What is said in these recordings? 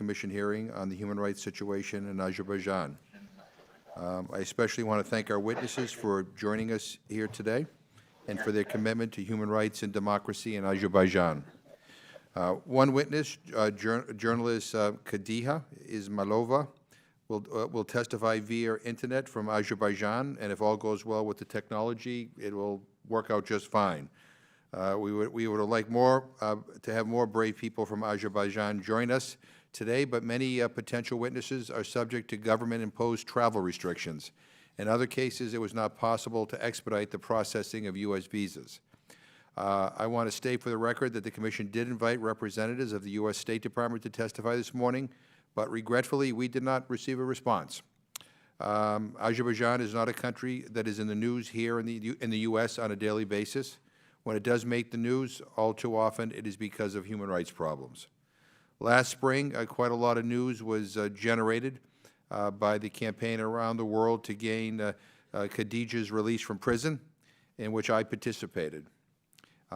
Commission hearing on the human rights situation in Azerbaijan. I especially want to thank our witnesses for joining us here today and for their commitment to human rights and democracy in Azerbaijan. One witness, journalist Khadija Ismailova, will testify via internet from Azerbaijan, and if all goes well with the technology, it will work out just fine. We would like to have more brave people from Azerbaijan join us today, but many potential witnesses are subject to government-imposed travel restrictions. In other cases, it was not possible to expedite the processing of U.S. visas. I want to state for the record that the Commission did invite representatives of the U.S. State Department to testify this morning, but regretfully, we did not receive a response. Azerbaijan is not a country that is in the news here in the U.S. on a daily basis. When it does make the news, all too often it is because of human rights problems. Last spring, quite a lot of news was generated by the campaign around the world to gain Khadija's release from prison, in which I participated.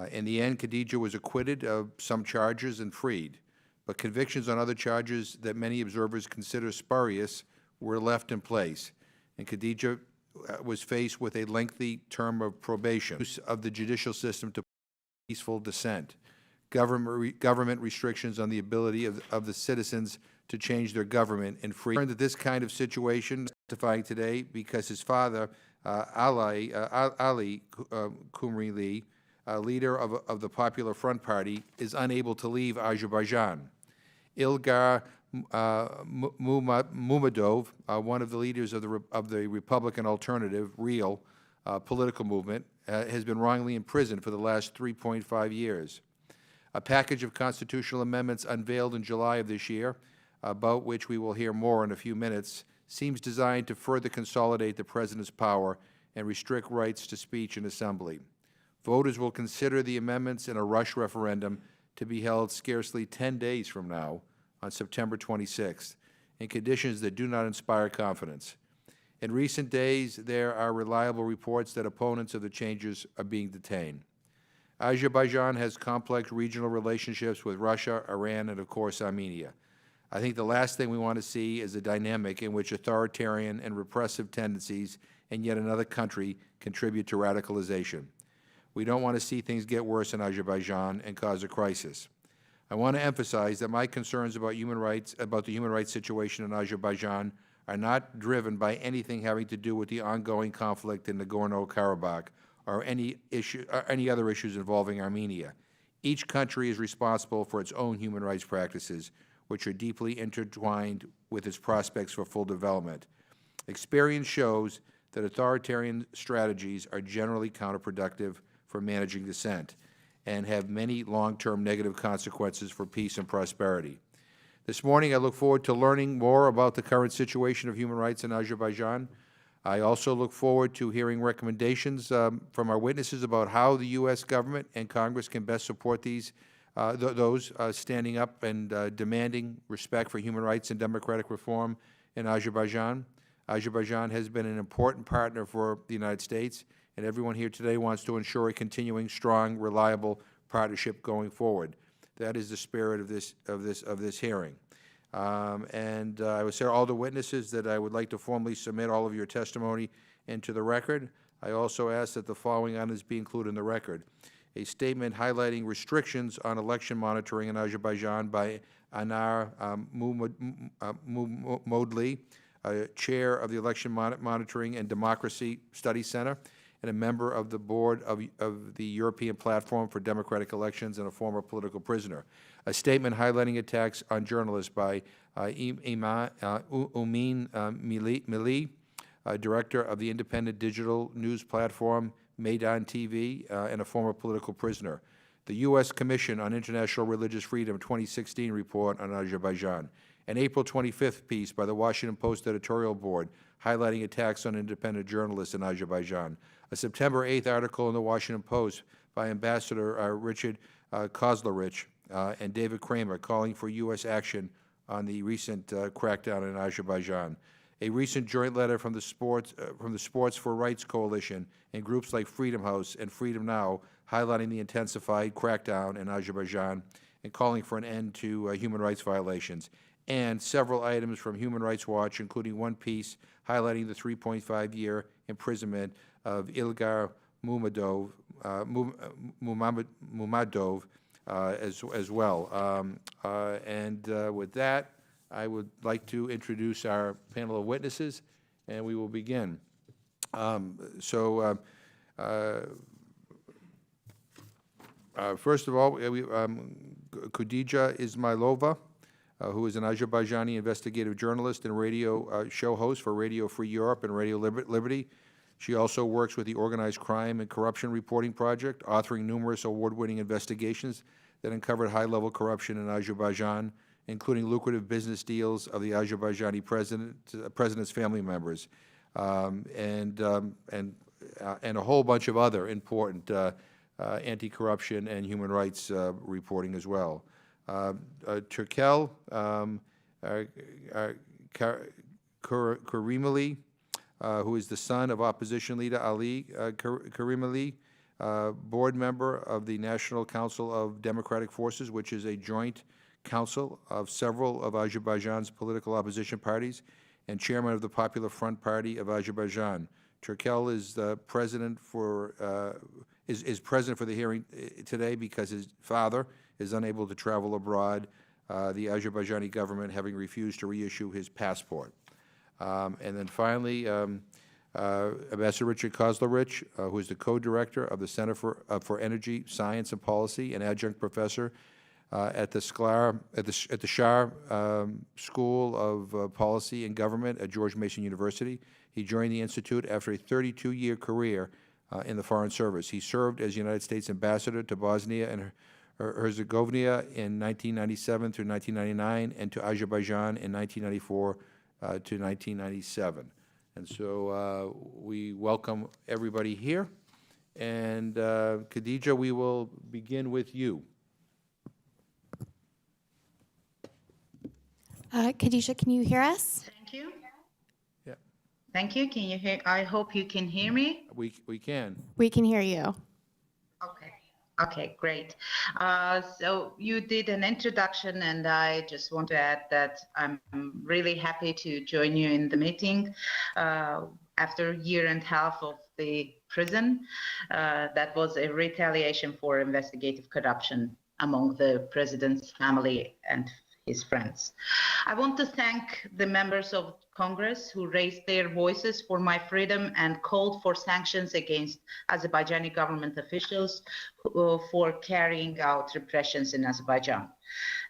In the end, Khadija was acquitted of some charges and freed, but convictions on other charges that many observers consider spurious were left in place, and Khadija was faced with a lengthy term of probation. Use of the judicial system to peaceful dissent, government restrictions on the ability of the citizens to change their government and free. That this kind of situation testifying today because his father, Ali Kumrili, leader of the Popular Front Party, is unable to leave Azerbaijan. Ilgar Mumadov, one of the leaders of the Republican Alternative, REAL, political movement, has been wrongly imprisoned for the last 3.5 years. A package of constitutional amendments unveiled in July of this year, about which we will hear more in a few minutes, seems designed to further consolidate the President's power and restrict rights to speech and assembly. Voters will consider the amendments in a rush referendum to be held scarcely 10 days from now, on September 26th, in conditions that do not inspire confidence. In recent days, there are reliable reports that opponents of the changes are being detained. Azerbaijan has complex regional relationships with Russia, Iran, and of course Armenia. I think the last thing we want to see is a dynamic in which authoritarian and repressive tendencies in yet another country contribute to radicalization. We don't want to see things get worse in Azerbaijan and cause a crisis. I want to emphasize that my concerns about the human rights situation in Azerbaijan are not driven by anything having to do with the ongoing conflict in Nagorno-Karabakh or any other issues involving Armenia. Each country is responsible for its own human rights practices, which are deeply intertwined with its prospects for full development. Experience shows that authoritarian strategies are generally counterproductive for managing dissent and have many long-term negative consequences for peace and prosperity. This morning, I look forward to learning more about the current situation of human rights in Azerbaijan. I also look forward to hearing recommendations from our witnesses about how the U.S. government and Congress can best support those standing up and demanding respect for human rights and democratic reform in Azerbaijan. Azerbaijan has been an important partner for the United States, and everyone here today wants to ensure a continuing, strong, reliable partnership going forward. That is the spirit of this hearing. I would say to all the witnesses that I would like to formally submit all of your testimony into the record. I also ask that the following items be included in the record: a statement highlighting restrictions on election monitoring in Azerbaijan by Anar Modli, Chair of the Election Monitoring and Democracy Study Center, and a member of the board of the European Platform for Democratic Elections and a former political prisoner. A statement highlighting attacks on journalists by Umin Mili, director of the independent digital news platform Maidan TV, and a former political prisoner. The U.S. Commission on International Religious Freedom 2016 report on Azerbaijan. An April 25th piece by the Washington Post editorial board highlighting attacks on independent journalists in Azerbaijan. A September 8th article in the Washington Post by Ambassador Richard Kozlerich and David Kramer calling for U.S. action on the recent crackdown in Azerbaijan. A recent joint letter from the Sports for Rights Coalition and groups like Freedom House and Freedom Now highlighting the intensified crackdown in Azerbaijan and calling for an end to human rights violations. and several items from Human Rights Watch, including one piece highlighting the 3.5-year imprisonment of Ilgar Mumadov as well. With that, I would like to introduce our panel of witnesses, and we will begin. First of all, Khadija Ismailova, who is an Azerbaijani investigative journalist and radio show host for Radio Free Europe and Radio Liberty. She also works with the Organized Crime and Corruption Reporting Project, authoring numerous award-winning investigations that uncovered high-level corruption in Azerbaijan, including lucrative business deals of the Azerbaijani president's family members, and a whole bunch of other important anti-corruption and human rights reporting as well. Turkel Karimali, who is the son of opposition leader Ali Karimali, board member of the National Council of Democratic Forces, which is a joint council of several of Azerbaijan's political opposition parties, and chairman of the Popular Front Party of Azerbaijan. Turkel is the president for is present for the hearing today because his father is unable to travel abroad, the Azerbaijani government having refused to reissue his passport. And then finally, Ambassador Richard Kozlerich, who is the co-director of the Center for Energy, Science and Policy, and adjunct professor at the Shah School of Policy and Government at George Mason University. He joined the Institute after a 32-year career in the Foreign Service. He served as United States Ambassador to Bosnia and Herzegovina in 1997 through 1999, and to Azerbaijan in 1994 to 1997. And so we welcome everybody here. And Khadija, we will begin with you. Khadija, can you hear us? Thank you. Yeah. Thank you. Can you hear? I hope you can hear me. We can. We can hear you. Okay. Okay, great. So you did an introduction, and I just want to add that I'm really happy to join you in the meeting after a year and a half of the prison. That was a retaliation for investigative corruption among the president's family and his friends. I want to thank the members of Congress who raised their voices for my freedom and called for sanctions against Azerbaijani government officials for carrying out repressions in Azerbaijan.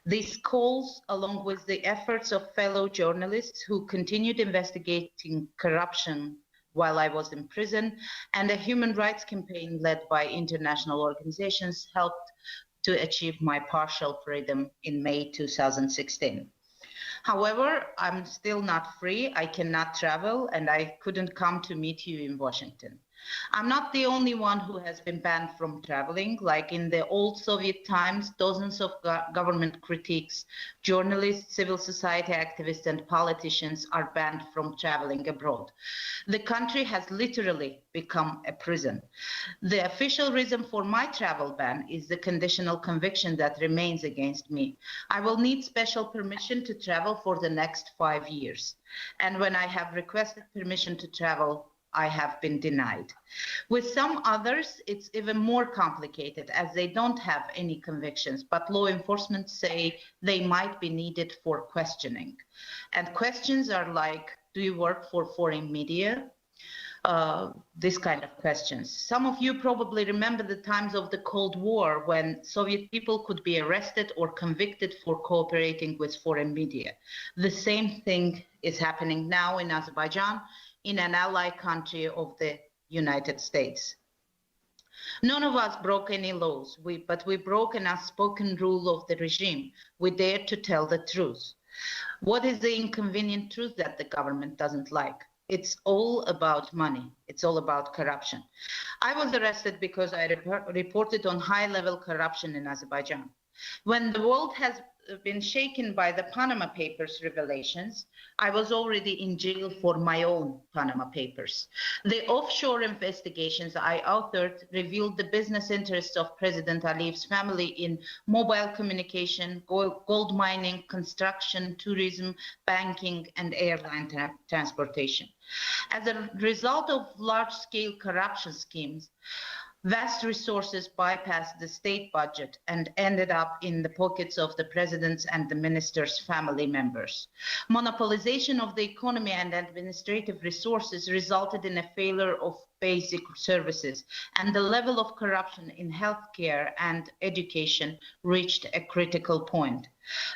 These calls, along with the efforts of fellow journalists who continued investigating corruption while I was in prison, and a human rights campaign led by international organizations, helped to achieve my partial freedom in May 2016. However, I'm still not free. I cannot travel, and I couldn't come to meet you in Washington. I'm not the only one who has been banned from traveling. Like in the old Soviet times, dozens of government critics, journalists, civil society activists, and politicians are banned from traveling abroad. The country has literally become a prison. The official reason for my travel ban is the conditional conviction that remains against me. I will need special permission to travel for the next 5 years. And when I have requested permission to travel, I have been denied. With some others, it's even more complicated as they don't have any convictions, but law enforcement say they might be needed for questioning. And questions are like, do you work for foreign media? This kind of questions. Some of you probably remember the times of the Cold War when Soviet people could be arrested or convicted for cooperating with foreign media. The same thing is happening now in Azerbaijan, in an ally country of the United States. None of us broke any laws, but we broke an unspoken rule of the regime. We dared to tell the truth. What is the inconvenient truth that the government doesn't like? It's all about money. It's all about corruption. I was arrested because I reported on high-level corruption in Azerbaijan. When the world has been shaken by the Panama Papers revelations, I was already in jail for my own Panama Papers. The offshore investigations I authored revealed the business interests of President Aliyev's family in mobile communication, gold mining, construction, tourism, banking, and airline transportation. As a result of large-scale corruption schemes, vast resources bypassed the state budget and ended up in the pockets of the president's and the minister's family members. Monopolization of the economy and administrative resources resulted in a failure of basic services, and the level of corruption in healthcare and education reached a critical point.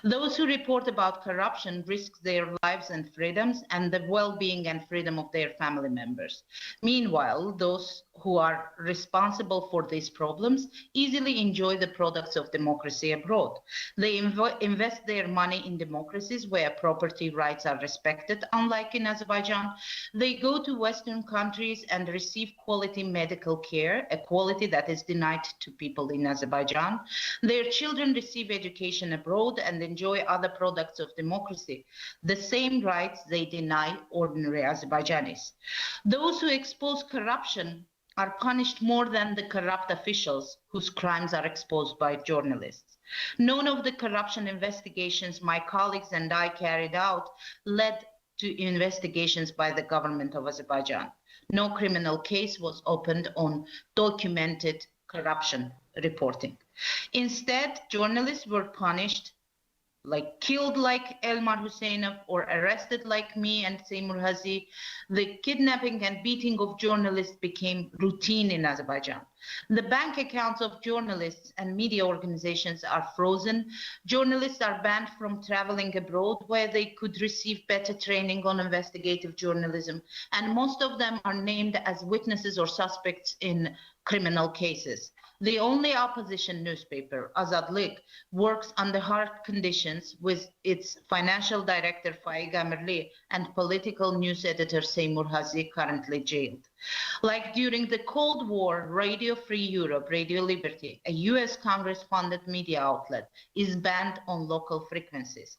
Those who report about corruption risk their lives and freedoms and the well-being and freedom of their family members. Meanwhile, those who are responsible for these problems easily enjoy the products of democracy abroad. They invest their money in democracies where property rights are respected, unlike in Azerbaijan. They go to Western countries and receive quality medical care, a quality that is denied to people in Azerbaijan. Their children receive education abroad and enjoy other products of democracy, the same rights they deny ordinary Azerbaijanis. Those who expose corruption are punished more than the corrupt officials whose crimes are exposed by journalists. None of the corruption investigations my colleagues and I carried out led to investigations by the government of Azerbaijan. No criminal case was opened on documented corruption reporting. Instead, journalists were punished, like killed like Elmar Husseinov or arrested like me and Seymour Hazi. The kidnapping and beating of journalists became routine in Azerbaijan. The bank accounts of journalists and media organizations are frozen. Journalists are banned from traveling abroad where they could receive better training on investigative journalism, and most of them are named as witnesses or suspects in criminal cases. The only opposition newspaper, Azadlık, works under hard conditions with its financial director Faik Amirli and political news editor Seymour Hazi currently jailed. Like during the Cold War, Radio Free Europe, Radio Liberty, a US Congress-funded media outlet, is banned on local frequencies.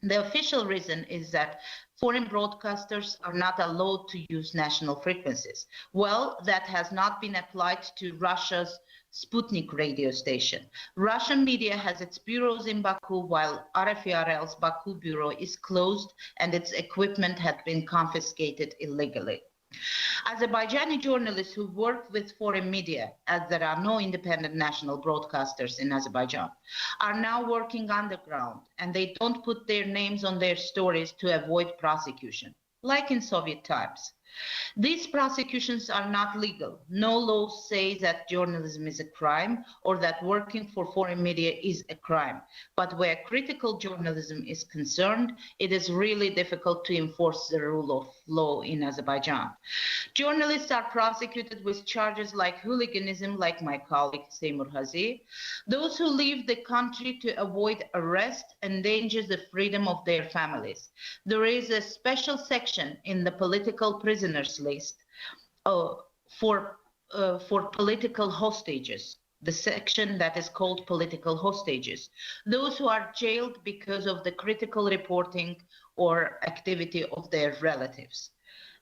The official reason is that foreign broadcasters are not allowed to use national frequencies. Well, that has not been applied to Russia's Sputnik radio station. Russian media has its bureaus in Baku, while RFERL's Baku bureau is closed and its equipment had been confiscated illegally. Azerbaijani journalists who work with foreign media, as there are no independent national broadcasters in Azerbaijan, are now working underground, and they don't put their names on their stories to avoid prosecution, like in Soviet times. These prosecutions are not legal. No law says that journalism is a crime or that working for foreign media is a crime. But where critical journalism is concerned, it is really difficult to enforce the rule of law in Azerbaijan. Journalists are prosecuted with charges like hooliganism, like my colleague Seymour Hazi. Those who leave the country to avoid arrest endanger the freedom of their families. There is a special section in the political prisoners list for political hostages, the section that is called political hostages, those who are jailed because of the critical reporting or activity of their relatives.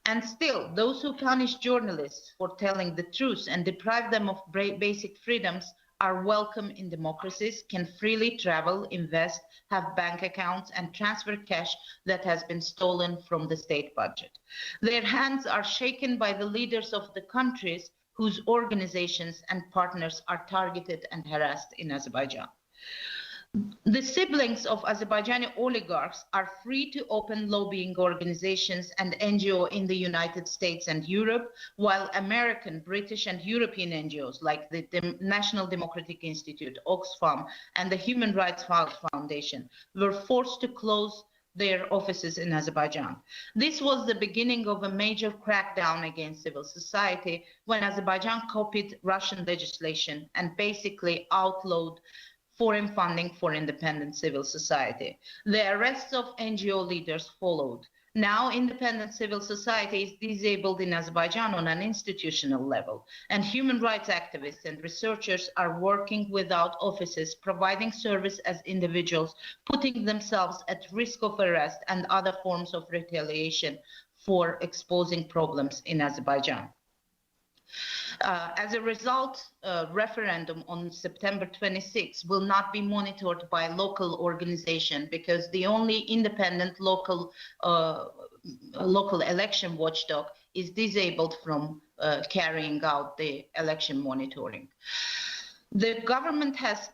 And still, those who punish journalists for telling the truth and deprive them of basic freedoms are welcome in democracies, can freely travel, invest, have bank accounts, and transfer cash that has been stolen from the state budget. Their hands are shaken by the leaders of the countries whose organizations and partners are targeted and harassed in Azerbaijan. The siblings of Azerbaijani oligarchs are free to open lobbying organizations and NGOs in the United States and Europe, while American, British, and European NGOs like the National Democratic Institute, Oxfam, and the Human Rights Foundation were forced to close their offices in Azerbaijan. This was the beginning of a major crackdown against civil society when Azerbaijan copied Russian legislation and basically outlawed foreign funding for independent civil society. The arrests of NGO leaders followed. Now, independent civil society is disabled in Azerbaijan on an institutional level, and human rights activists and researchers are working without offices, providing service as individuals, putting themselves at risk of arrest and other forms of retaliation for exposing problems in Azerbaijan. As a result, referendum on September 26 will not be monitored by local organization because the only independent local election watchdog is disabled from carrying out the election monitoring. The government has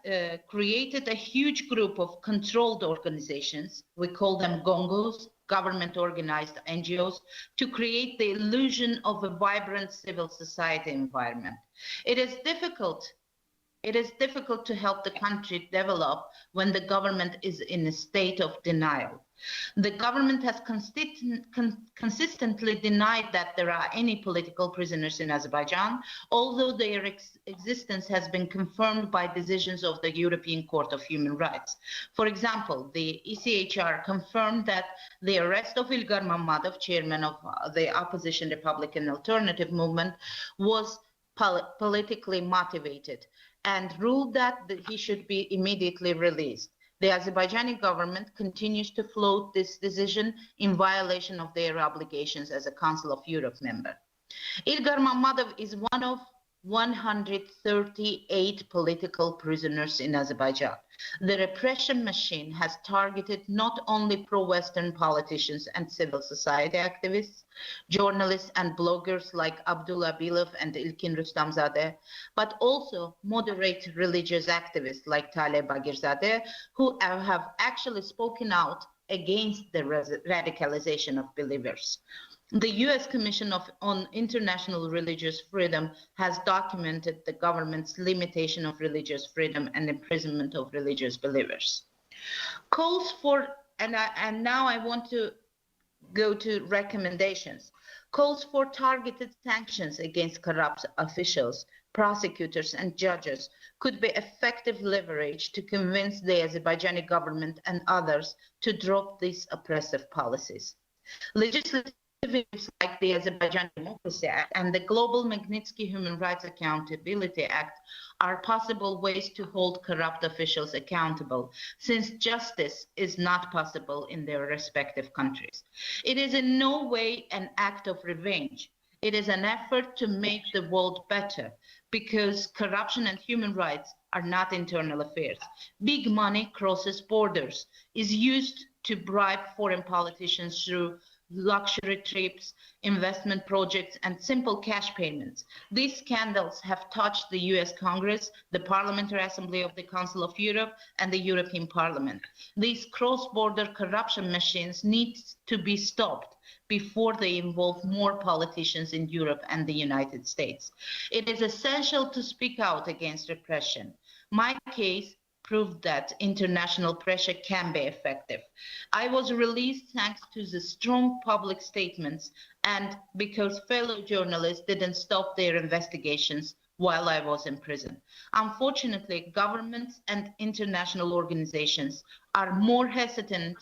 created a huge group of controlled organizations, we call them GONGOs, government-organized NGOs, to create the illusion of a vibrant civil society environment. It is difficult to help the country develop when the government is in a state of denial. The government has consistently denied that there are any political prisoners in Azerbaijan, although their existence has been confirmed by decisions of the European Court of Human Rights. For example, the ECHR confirmed that the arrest of Ilgar Mammadov, chairman of the opposition Republican Alternative Movement, was politically motivated and ruled that he should be immediately released. The Azerbaijani government continues to float this decision in violation of their obligations as a Council of Europe member. Ilgar Mammadov is one of 138 political prisoners in Azerbaijan. The repression machine has targeted not only pro-Western politicians and civil society activists, journalists and bloggers like Abdullah Bilov and Ilkin Rustamzadeh, but also moderate religious activists like Taleb Bagirzadeh, who have actually spoken out against the radicalization of believers. The U.S. Commission on International Religious Freedom has documented the government's limitation of religious freedom and imprisonment of religious believers. Calls for, and now I want to go to recommendations, calls for targeted sanctions against corrupt officials, prosecutors and judges could be effective leverage to convince the Azerbaijani government and others to drop these oppressive policies. Legislative groups like the Azerbaijan Democracy Act and the Global Magnitsky Human Rights Accountability Act are possible ways to hold corrupt officials accountable, since justice is not possible in their respective countries. It is in no way an act of revenge. It is an effort to make the world better, because corruption and human rights are not internal affairs. Big money crosses borders, is used to bribe foreign politicians through luxury trips, investment projects, and simple cash payments. These scandals have touched the US Congress, the Parliamentary Assembly of the Council of Europe, and the European Parliament. These cross-border corruption machines need to be stopped before they involve more politicians in Europe and the United States. It is essential to speak out against repression. My case proved that international pressure can be effective. I was released thanks to the strong public statements and because fellow journalists didn't stop their investigations while I was in prison. Unfortunately, governments and international organizations are more hesitant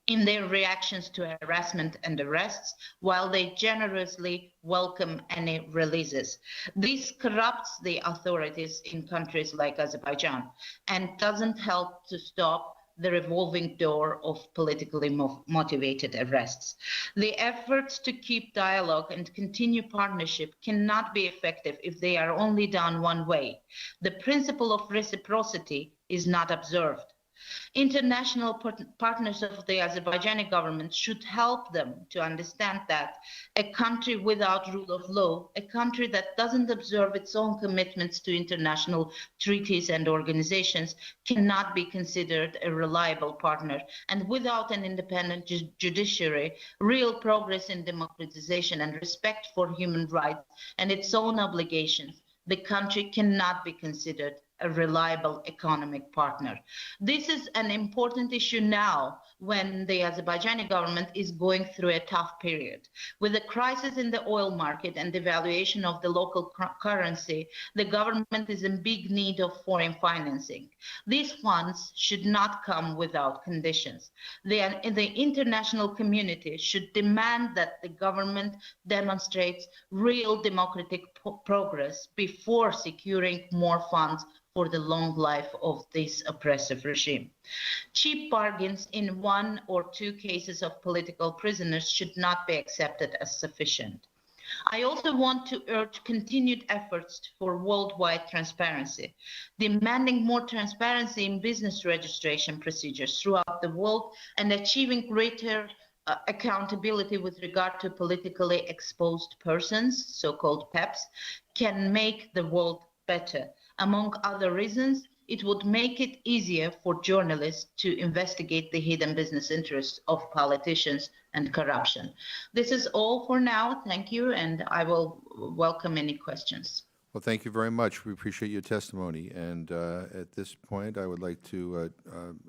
in their reactions to harassment and arrests, while they generously welcome any releases. This corrupts the authorities in countries like Azerbaijan and doesn't help to stop the revolving door of politically motivated arrests. The efforts to keep dialogue and continue partnership cannot be effective if they are only done one way. The principle of reciprocity is not observed. International partners of the Azerbaijani government should help them to understand that a country without rule of law, a country that doesn't observe its own commitments to international treaties and organizations, cannot be considered a reliable partner. And without an independent judiciary, real progress in democratization and respect for human rights and its own obligations, the country cannot be considered a reliable economic partner. This is an important issue now when the Azerbaijani government is going through a tough period. With the crisis in the oil market and devaluation of the local currency, the government is in big need of foreign financing. These funds should not come without conditions. The international community should demand that the government demonstrates real democratic progress before securing more funds for the long life of this oppressive regime. Cheap bargains in one or two cases of political prisoners should not be accepted as sufficient. I also want to urge continued efforts for worldwide transparency, demanding more transparency in business registration procedures throughout the world and achieving greater accountability with regard to politically exposed persons, so-called PEPs, can make the world better. Among other reasons, it would make it easier for journalists to investigate the hidden business interests of politicians and corruption. This is all for now. Thank you, and I will welcome any questions. Well, thank you very much. We appreciate your testimony. And at this point, I would like to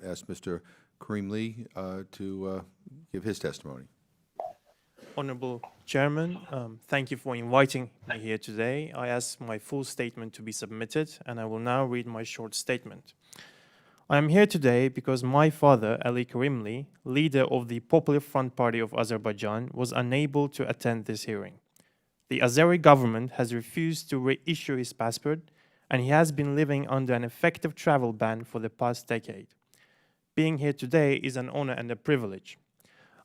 ask Mr. Karim Lee to give his testimony. Honorable Chairman, thank you for inviting me here today. I ask my full statement to be submitted, and I will now read my short statement. I am here today because my father, Ali Karimli, leader of the Popular Front Party of Azerbaijan, was unable to attend this hearing. The Azeri government has refused to reissue his passport, and he has been living under an effective travel ban for the past decade. Being here today is an honor and a privilege.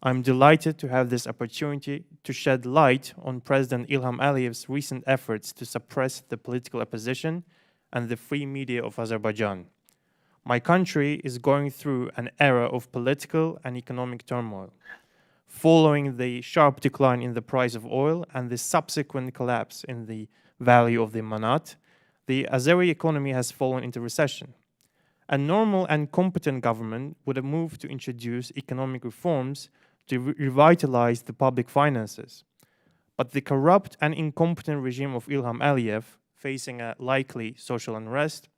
I'm delighted to have this opportunity to shed light on President Ilham Aliyev's recent efforts to suppress the political opposition and the free media of Azerbaijan. My country is going through an era of political and economic turmoil. Following the sharp decline in the price of oil and the subsequent collapse in the value of the manat, the Azeri economy has fallen into recession. A normal and competent government would have moved to introduce economic reforms to revitalize the public finances. But the corrupt and incompetent regime of Ilham Aliyev, facing a likely social unrest,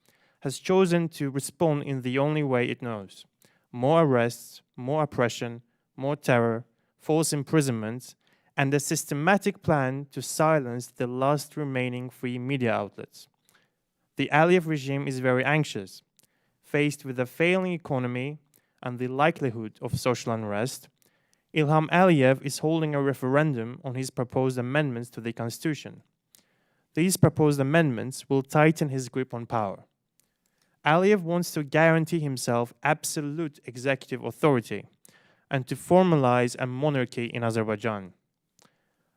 has chosen to respond in the only way it knows: more arrests, more oppression, more terror, false imprisonments, and a systematic plan to silence the last remaining free media outlets. The Aliyev regime is very anxious. Faced with a failing economy and the likelihood of social unrest, Ilham Aliyev is holding a referendum on his proposed amendments to the constitution. These proposed amendments will tighten his grip on power. Aliyev wants to guarantee himself absolute executive authority and to formalize a monarchy in Azerbaijan.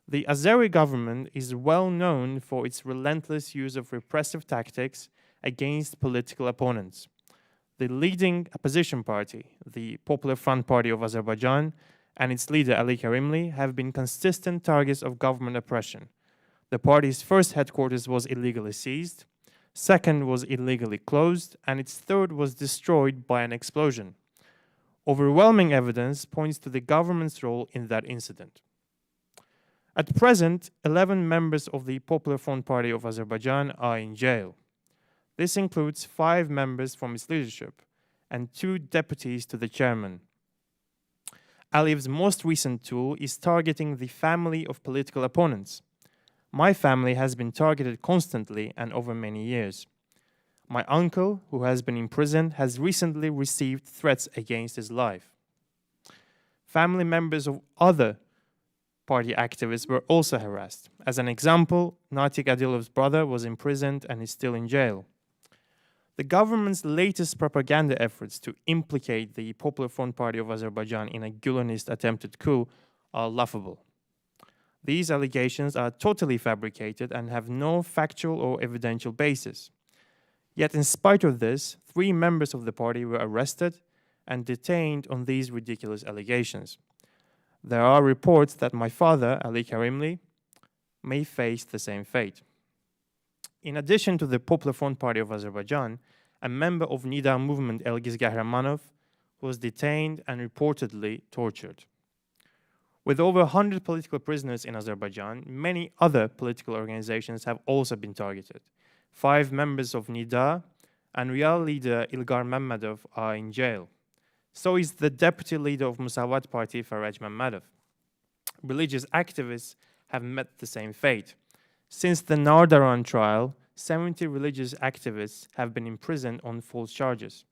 The Azeri government is well known for its relentless use of repressive tactics against political opponents. The leading opposition party, the Popular Front Party of Azerbaijan, and its leader Ali Karimli have been consistent targets of government oppression. The party's first headquarters was illegally seized, second was illegally closed, and its third was destroyed by an explosion. Overwhelming evidence points to the government's role in that incident. At present, 11 members of the Popular Front Party of Azerbaijan are in jail. This includes 5 members from its leadership and 2 deputies to the chairman. Aliyev's most recent tool is targeting the family of political opponents. My family has been targeted constantly and over many years. My uncle, who has been imprisoned, has recently received threats against his life. Family members of other party activists were also harassed. As an example, Natik Adilov's brother was imprisoned and is still in jail. The government's latest propaganda efforts to implicate the Popular Front Party of Azerbaijan in a Gulenist attempted coup are laughable. These allegations are totally fabricated and have no factual or evidential basis. Yet in spite of this, 3 members of the party were arrested and detained on these ridiculous allegations. There are reports that my father, Ali Karimli, may face the same fate. In addition to the Popular Front Party of Azerbaijan, a member of Nida movement, Elgiz Gahramanov, was detained and reportedly tortured. With over 100 political prisoners in Azerbaijan, many other political organizations have also been targeted. 5 members of Nida and Real leader Ilgar Mammadov are in jail. So is the deputy leader of Musavat Party, Faraj Mammadov. Religious activists have met the same fate. Since the Nardaran trial, 70 religious activists have been imprisoned on false charges.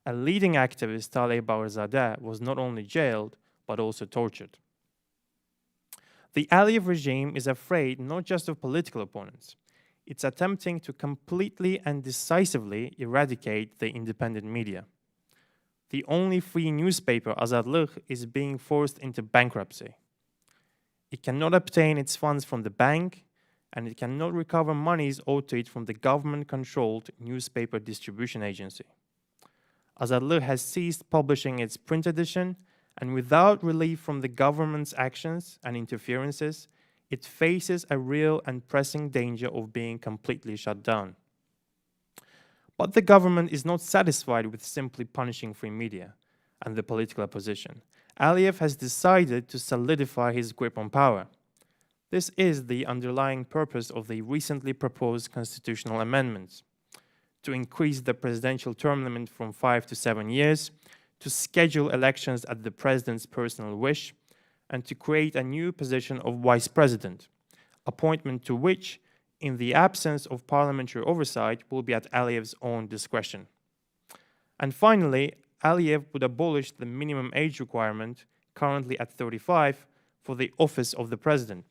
A leading activist, Taleh Barzadeh, was not only jailed, but also tortured. The Aliyev regime is afraid not just of political opponents. It's attempting to completely and decisively eradicate the independent media. The only free newspaper, Azadlık, is being forced into bankruptcy. It cannot obtain its funds from the bank, and it cannot recover monies owed to it from the government-controlled newspaper distribution agency. Azadlık has ceased publishing its print edition, and without relief from the government's actions and interferences, it faces a real and pressing danger of being completely shut down. But the government is not satisfied with simply punishing free media and the political opposition. Aliyev has decided to solidify his grip on power. This is the underlying purpose of the recently proposed constitutional amendments: to increase the presidential term limit from 5 to 7 years, to schedule elections at the president's personal wish, and to create a new position of vice president, appointment to which, in the absence of parliamentary oversight, will be at Aliyev's own discretion. And finally, Aliyev would abolish the minimum age requirement, currently at 35, for the office of the president.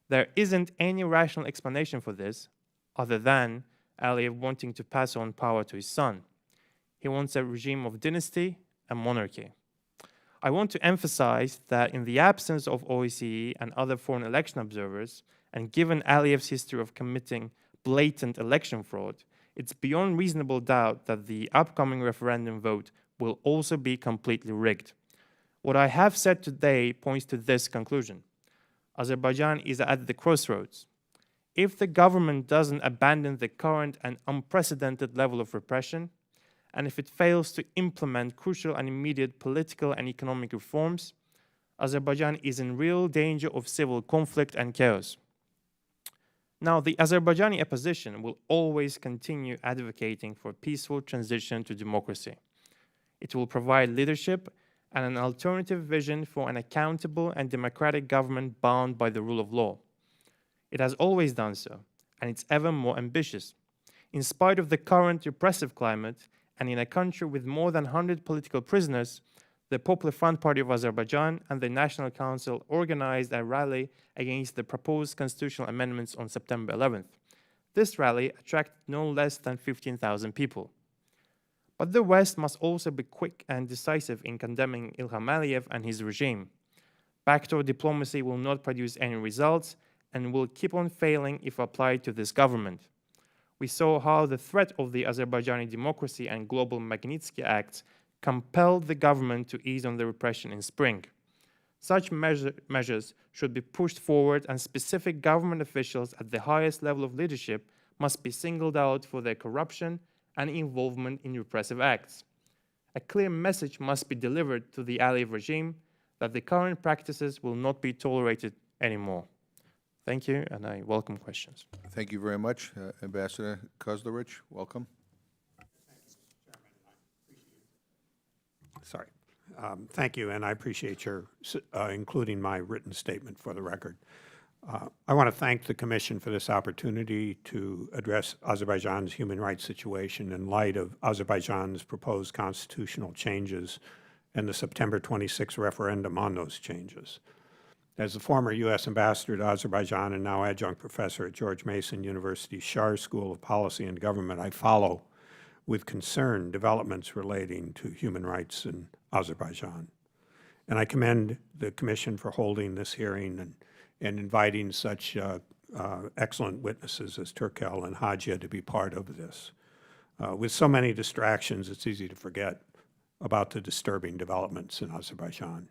There isn't any rational explanation for this, other than Aliyev wanting to pass on power to his son. He wants a regime of dynasty and monarchy. I want to emphasize that in the absence of OSCE and other foreign election observers, and given Aliyev's history of committing blatant election fraud, it's beyond reasonable doubt that the upcoming referendum vote will also be completely rigged. What I have said today points to this conclusion. Azerbaijan is at the crossroads. If the government doesn't abandon the current and unprecedented level of repression, and if it fails to implement crucial and immediate political and economic reforms, Azerbaijan is in real danger of civil conflict and chaos. Now, the Azerbaijani opposition will always continue advocating for a peaceful transition to democracy. It will provide leadership and an alternative vision for an accountable and democratic government bound by the rule of law. It has always done so, and it's ever more ambitious. In spite of the current repressive climate, and in a country with more than 100 political prisoners, the Popular Front Party of Azerbaijan and the National Council organized a rally against the proposed constitutional amendments on September 11th. This rally attracted no less than 15,000 people. But the West must also be quick and decisive in condemning Ilham Aliyev and his regime. Backdoor diplomacy will not produce any results and will keep on failing if applied to this government. We saw how the threat of the Azerbaijani Democracy and Global Magnitsky Acts compelled the government to ease on the repression in spring. Such measures should be pushed forward, and specific government officials at the highest level of leadership must be singled out for their corruption and involvement in repressive acts. A clear message must be delivered to the Aliyev regime that the current practices will not be tolerated anymore. Thank you, and I welcome questions. Thank you very much. Ambassador Kozlovich, welcome. Sorry. Thank you, and I appreciate your including my written statement for the record. I want to thank the Commission for this opportunity to address Azerbaijan's human rights situation in light of Azerbaijan's proposed constitutional changes and the September 26 referendum on those changes. As the former U.S. ambassador to Azerbaijan and now adjunct professor at George Mason University's Shar School of Policy and Government, I follow with concern developments relating to human rights in Azerbaijan. And I commend the Commission for holding this hearing and inviting such excellent witnesses as Turkel and Hajia to be part of this. With so many distractions, it's easy to forget about the disturbing developments in Azerbaijan.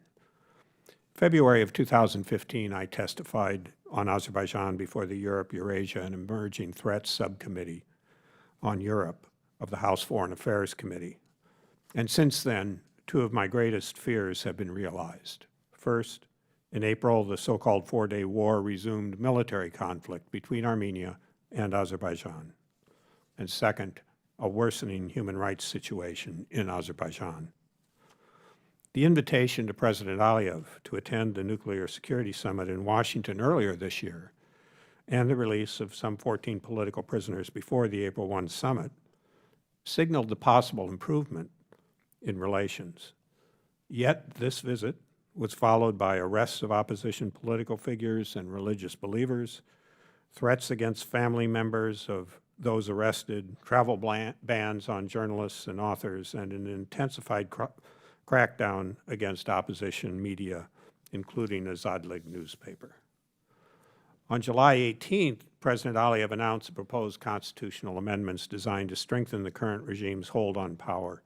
February of 2015, I testified on Azerbaijan before the Europe, Eurasia, and Emerging Threats Subcommittee on Europe of the House Foreign Affairs Committee. And since then, two of my greatest fears have been realized. First, in April, the so-called four-day war resumed military conflict between Armenia and Azerbaijan. And second, a worsening human rights situation in Azerbaijan. The invitation to President Aliyev to attend the Nuclear Security Summit in Washington earlier this year, and the release of some 14 political prisoners before the April 1 summit, signaled the possible improvement in relations. Yet this visit was followed by arrests of opposition political figures and religious believers, threats against family members of those arrested, travel bans on journalists and authors, and an intensified crackdown against opposition media, including Azadlig newspaper. On July 18th, President Aliyev announced proposed constitutional amendments designed to strengthen the current regime's hold on power,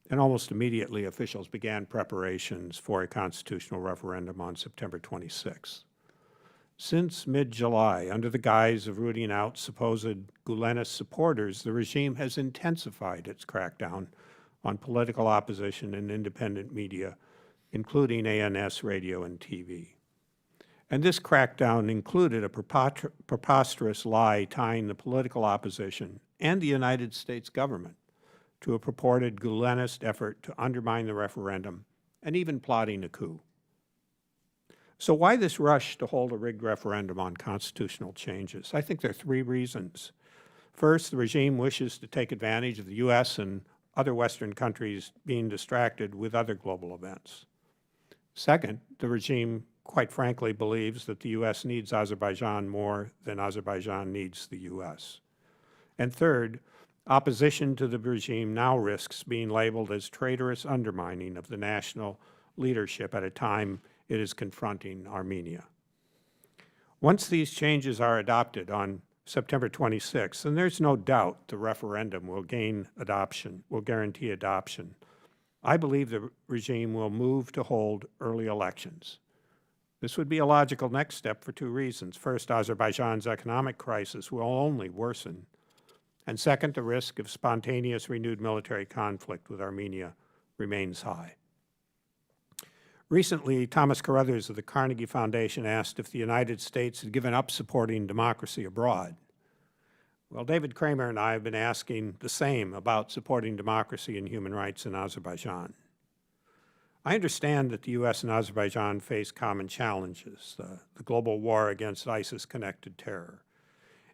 and almost immediately officials began preparations for a constitutional referendum on September 26th. Since mid-July, under the guise of rooting out supposed Gulenist supporters, the regime has intensified its crackdown on political opposition and independent media, including ANS radio and TV. And this crackdown included a preposterous lie tying the political opposition and the United States government to a purported Gulenist effort to undermine the referendum and even plotting a coup. So why this rush to hold a rigged referendum on constitutional changes? I think there are three reasons. First, the regime wishes to take advantage of the U.S. and other Western countries being distracted with other global events. Second, the regime, quite frankly, believes that the U.S. needs Azerbaijan more than Azerbaijan needs the U.S. And third, opposition to the regime now risks being labeled as traitorous undermining of the national leadership at a time it is confronting Armenia. Once these changes are adopted on September 26th, and there's no doubt the referendum will guarantee adoption, I believe the regime will move to hold early elections. This would be a logical next step for two reasons. First, Azerbaijan's economic crisis will only worsen. And second, the risk of spontaneous renewed military conflict with Armenia remains high. Recently, Thomas Carruthers of the Carnegie Foundation asked if the United States had given up supporting democracy abroad. Well, David Kramer and I have been asking the same about supporting democracy and human rights in Azerbaijan. I understand that the U.S. and Azerbaijan face common challenges, the global war against ISIS-connected terror.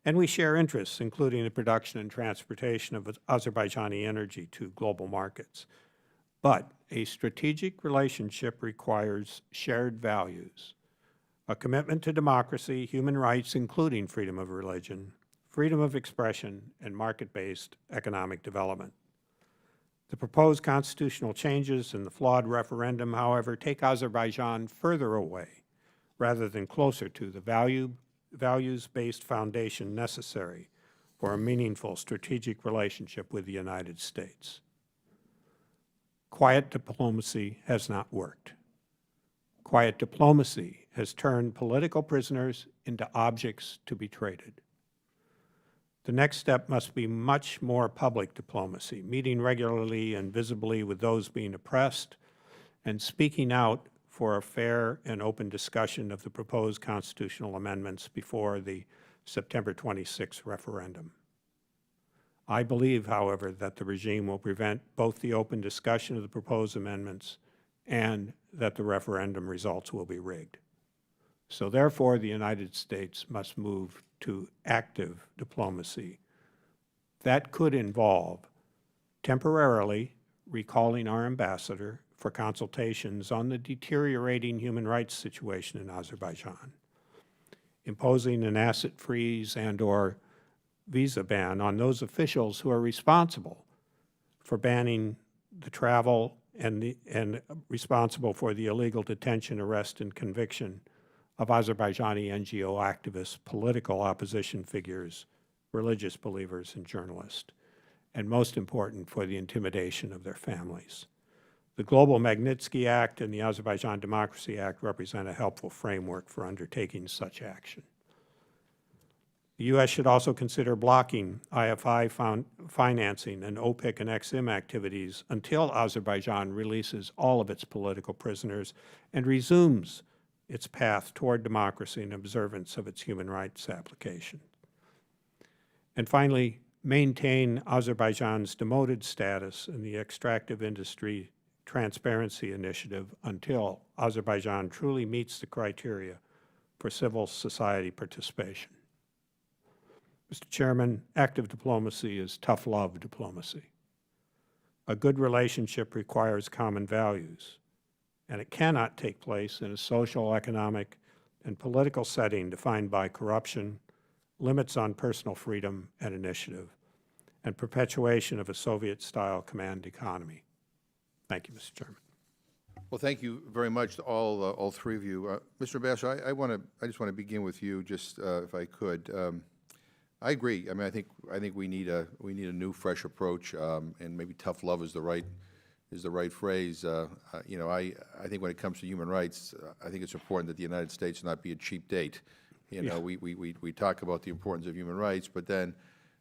And we share interests, including the production and transportation of Azerbaijani energy to global markets. But a strategic relationship requires shared values, a commitment to democracy, human rights, including freedom of religion, freedom of expression, and market-based economic development. The proposed constitutional changes and the flawed referendum, however, take Azerbaijan further away rather than closer to the values-based foundation necessary for a meaningful strategic relationship with the United States. Quiet diplomacy has not worked. Quiet diplomacy has turned political prisoners into objects to be traded. The next step must be much more public diplomacy, meeting regularly and visibly with those being oppressed, and speaking out for a fair and open discussion of the proposed constitutional amendments before the September 26 referendum. I believe, however, that the regime will prevent both the open discussion of the proposed amendments and that the referendum results will be rigged. So therefore, the United States must move to active diplomacy. That could involve temporarily recalling our ambassador for consultations on the deteriorating human rights situation in Azerbaijan, imposing an asset freeze and/or visa ban on those officials who are responsible for banning the travel and responsible for the illegal detention, arrest, and conviction of Azerbaijani NGO activists, political opposition figures, religious believers, and journalists, and most important, for the intimidation of their families. The Global Magnitsky Act and the Azerbaijan Democracy Act represent a helpful framework for undertaking such action. The U.S. should also consider blocking IFI financing and OPIC and XIM activities until Azerbaijan releases all of its political prisoners and resumes its path toward democracy and observance of its human rights application. And finally, maintain Azerbaijan's demoted status in the extractive industry transparency initiative until Azerbaijan truly meets the criteria for civil society participation. Mr. Chairman, active diplomacy is tough love diplomacy. A good relationship requires common values, and it cannot take place in a social, economic, and political setting defined by corruption, limits on personal freedom and initiative, and perpetuation of a Soviet-style command economy. Thank you, Mr. Chairman. Well, thank you very much to all three of you. Mr. Ambassador, I just want to begin with you, just if I could. I agree. I mean, I think we need a new, fresh approach, and maybe tough love is the right phrase. You know, I think when it comes to human rights, I think it's important that the United States not be a cheap date. You know, we talk about the importance of human rights, but then,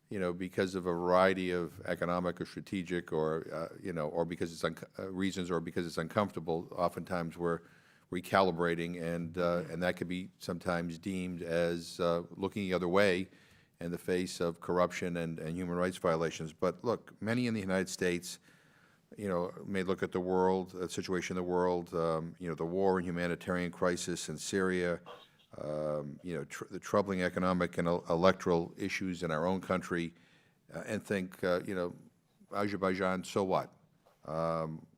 you know, because of a variety of economic or strategic or, you know, or because it's reasons or because it's uncomfortable, oftentimes we're recalibrating, and that could be sometimes deemed as looking the other way in the face of corruption and human rights violations. But look, many in the United States, you know, may look at the world, the situation in the world, you know, the war and humanitarian crisis in Syria, you know, the troubling economic and electoral issues in our own country, and think, you know, Azerbaijan, so what?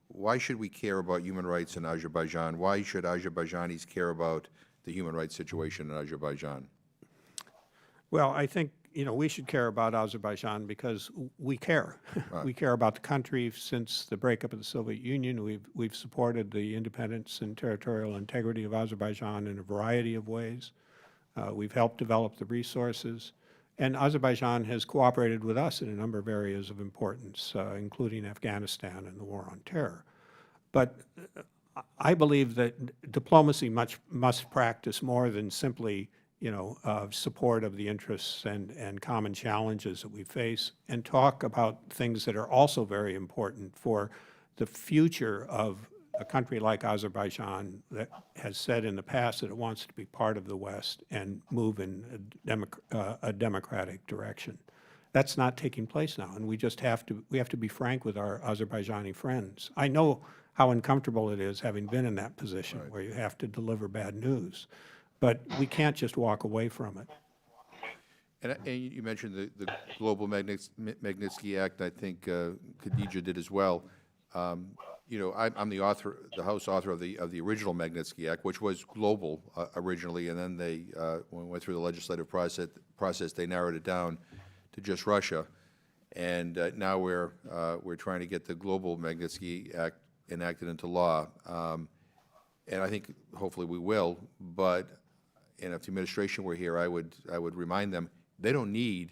Why should we care about human rights in Azerbaijan? Why should Azerbaijanis care about the human rights situation in Azerbaijan? Well, I think, you know, we should care about Azerbaijan because we care. Right. We care about the country. Since the breakup of the Soviet Union, we've supported the independence and territorial integrity of Azerbaijan in a variety of ways. We've helped develop the resources. And Azerbaijan has cooperated with us in a number of areas of importance, including Afghanistan and the war on terror. But I believe that diplomacy must practice more than simply, you know, support of the interests and common challenges that we face, and talk about things that are also very important for the future of a country like Azerbaijan that has said in the past that it wants to be part of the West and move in a democratic direction. That's not taking place now, and we have to be frank with our Azerbaijani friends. I know how uncomfortable it is having been in that position where you have to deliver bad news. But we can't just walk away from it. And you mentioned the Global Magnitsky Act. I think Khadija did as well. You know, I'm the author, the House author of the original Magnitsky Act, which was global originally, and then they, when we went through the legislative process, they narrowed it down to just Russia. And now we're trying to get the Global Magnitsky Act enacted into law. And I think hopefully we will, but and if the administration were here, I would remind them they don't need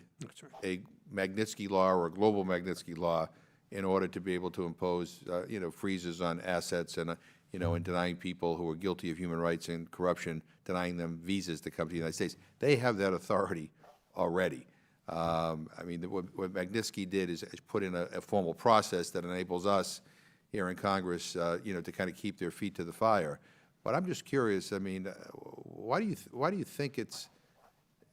a Magnitsky law or a global Magnitsky law in order to be able to impose, you know, freezes on assets and, you know, and denying people who are guilty of human rights and corruption, denying them visas to come to the United States. They have that authority already. I mean, what Magnitsky did is put in a formal process that enables us here in Congress, you know, to kind of keep their feet to the fire. But I'm just curious. I mean, why do you think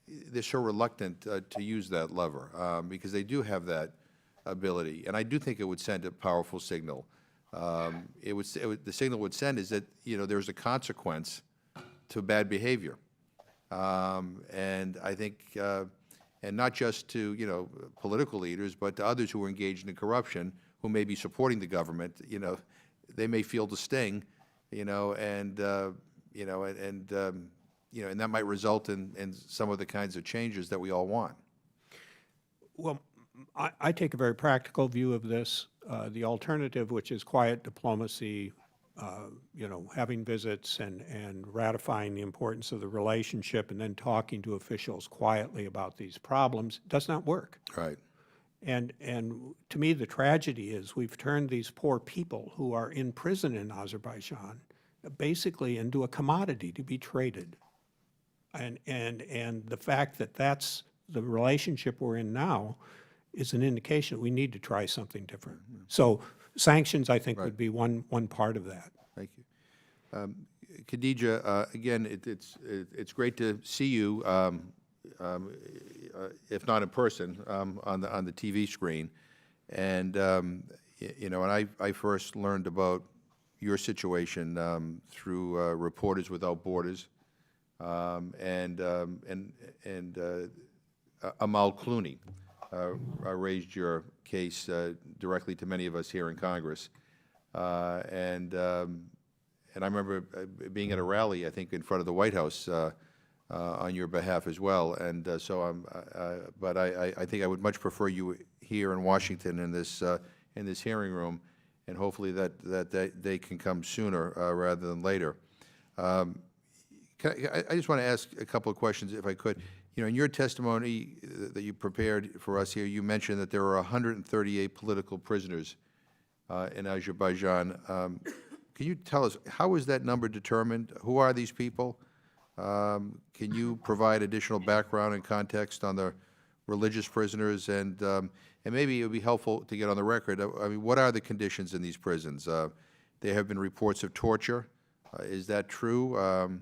they're so reluctant to use that lever? Because they do have that ability, and I do think it would send a powerful signal. The signal it would send is that, you know, there's a consequence to bad behavior, and I think, and not just to, you know, political leaders, but to others who are engaged in corruption, who may be supporting the government. You know, they may feel the sting. You know, and you know, you know, and that might result in some of the kinds of changes that we all want. Well, I take a very practical view of this. The alternative, which is quiet diplomacy, you know, having visits and ratifying the importance of the relationship and then talking to officials quietly about these problems, does not work. Right. And to me, the tragedy is we've turned these poor people who are in prison in Azerbaijan basically into a commodity to be traded. And the fact that that's the relationship we're in now is an indication that we need to try something different. So sanctions, I think, would be one part of that. Thank you. Khadija, again, it's great to see you. if not in person, on the TV screen. And, you know, and I first learned about your situation through Reporters Without Borders and Amal Clooney raised your case directly to many of us here in Congress. And I remember being at a rally, I think, in front of the White House on your behalf as well. And but I think I would much prefer you here in Washington in this hearing room, and hopefully that they can come sooner rather than later. I just want to ask a couple of questions, if I could. You know, in your testimony that you prepared for us here, you mentioned that there are 138 political prisoners in Azerbaijan. Can you tell us, how is that number determined? Who are these people? Can you provide additional background and context on the religious prisoners? And maybe it would be helpful to get on the record. I mean, what are the conditions in these prisons? There have been reports of torture. Is that true?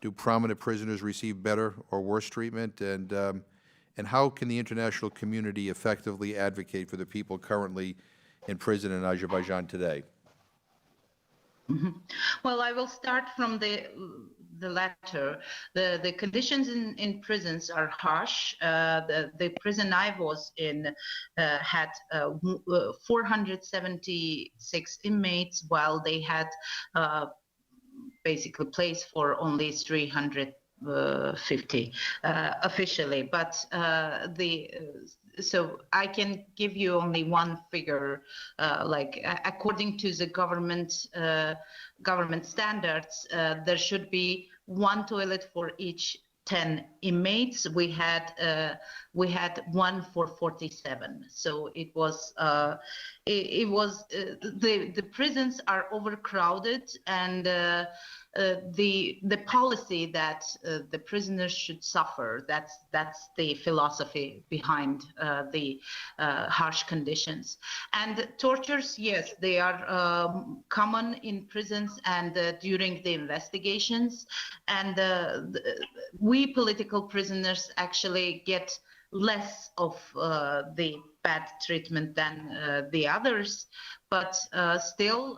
Do prominent prisoners receive better or worse treatment? And how can the international community effectively advocate for the people currently in prison in Azerbaijan today? Well, I will start from the latter. The conditions in prisons are harsh. The prison I was in had 476 inmates, while they had basically place for only 350 officially. But so I can give you only one figure, like according to the government standards, there should be one toilet for each 10 inmates. We had 1 for 47. So it was the prisons are overcrowded, and the policy that the prisoners should suffer, that's the philosophy behind the harsh conditions. And tortures, yes, they are common in prisons and during the investigations. And we political prisoners actually get less of the bad treatment than the others, but still,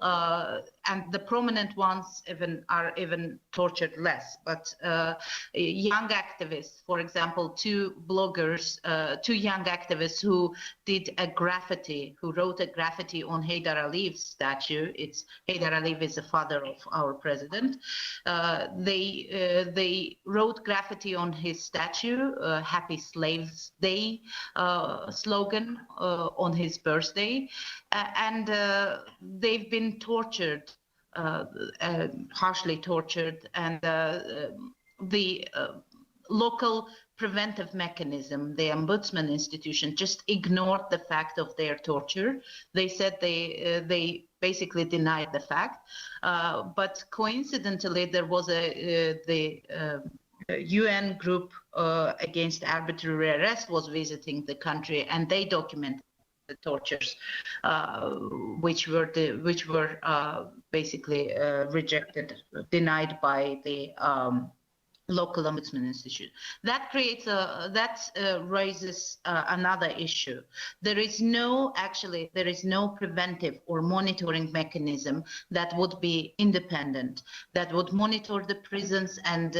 and the prominent ones are even tortured less. But young activists, for example, two young activists who wrote a graffiti on Haydar Aliyev's statue. Haydar Aliyev is the father of our president. They wrote graffiti on his statue, Happy Slaves Day slogan on his birthday, and they've been tortured, harshly tortured, and the local preventive mechanism, the Ombudsman institution, just ignored the fact of their torture. They said they basically denied the fact, but coincidentally there was the UN group against arbitrary arrest was visiting the country, and they documented the tortures, which were basically rejected, denied by the local ombudsman institute. That raises another issue. There is no preventive or monitoring mechanism that would be independent, that would monitor the prisons and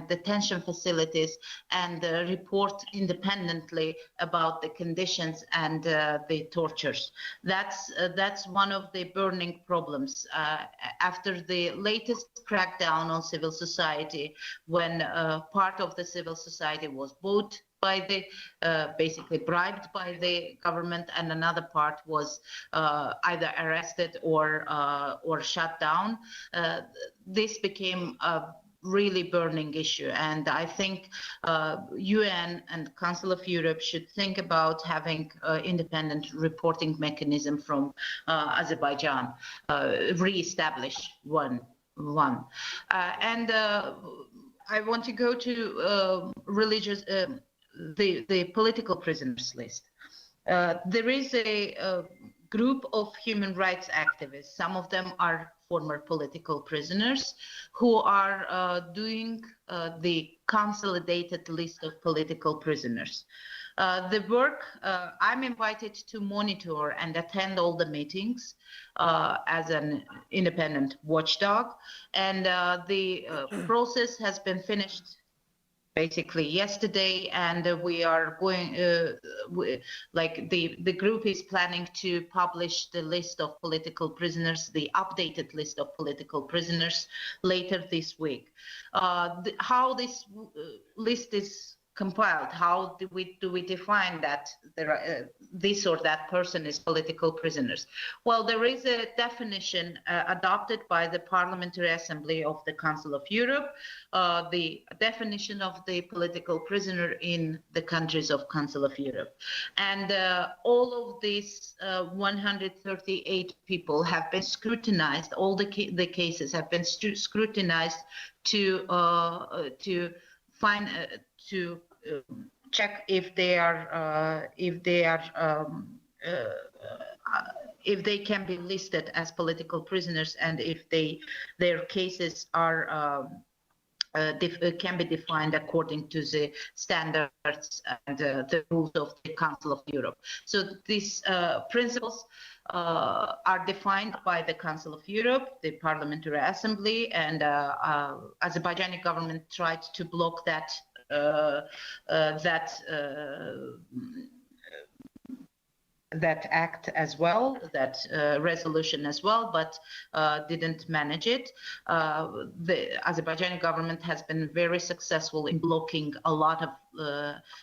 detention facilities and report independently about the conditions and the tortures. That's one of the burning problems. After the latest crackdown on civil society, when part of the civil society was bought by the, basically bribed by the government, and another part was either arrested or shut down, this became a really burning issue. And I think UN and Council of Europe should think about having independent reporting mechanism from Azerbaijan, re-establish one. And I want to go to religious, the political prisoners list. There is a group of human rights activists. Some of them are former political prisoners who are doing the consolidated list of political prisoners. The work, I'm invited to monitor and attend all the meetings as an independent watchdog, and the process has been finished basically yesterday, and we are going, the group is planning to publish the list of political prisoners, the updated list of political prisoners later this week. How this list is compiled, how do we define that there are, this or that person is political prisoners? Well, there is a definition adopted by the Parliamentary Assembly of the Council of Europe, the definition of the political prisoner in the countries of Council of Europe. And all of these 138 people have been scrutinized, all the cases have been scrutinized to find, to check if they are if they can be listed as political prisoners, and if their cases are can be defined according to the standards and the rules of the Council of Europe. So these principles are defined by the Council of Europe, the Parliamentary Assembly, and Azerbaijani government tried to block that that act as well, that resolution as well, but didn't manage it. The Azerbaijani government has been very successful in blocking a lot of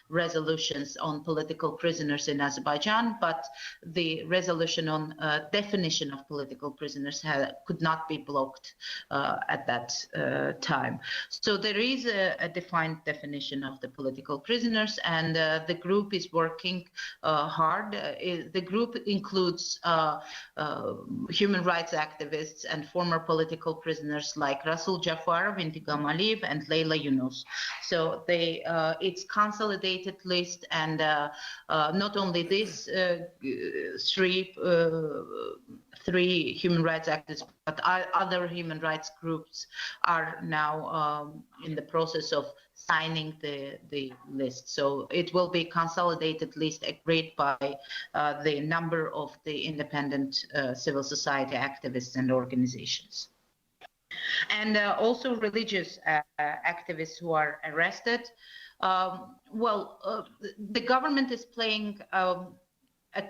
resolutions on political prisoners in Azerbaijan, but the resolution on definition of political prisoners could not be blocked at that time. So there is a defined definition of the political prisoners, and the group is working hard. The group includes human rights activists and former political prisoners like Rasul Jafarov, Intigam Aliyev, and Leyla Yunus. So it's consolidated list, and not only this, three human rights activists, but other human rights groups are now in the process of signing the list. So it will be consolidated list agreed by the number of the independent civil society activists and organizations. And also religious activists who are arrested. The government is playing a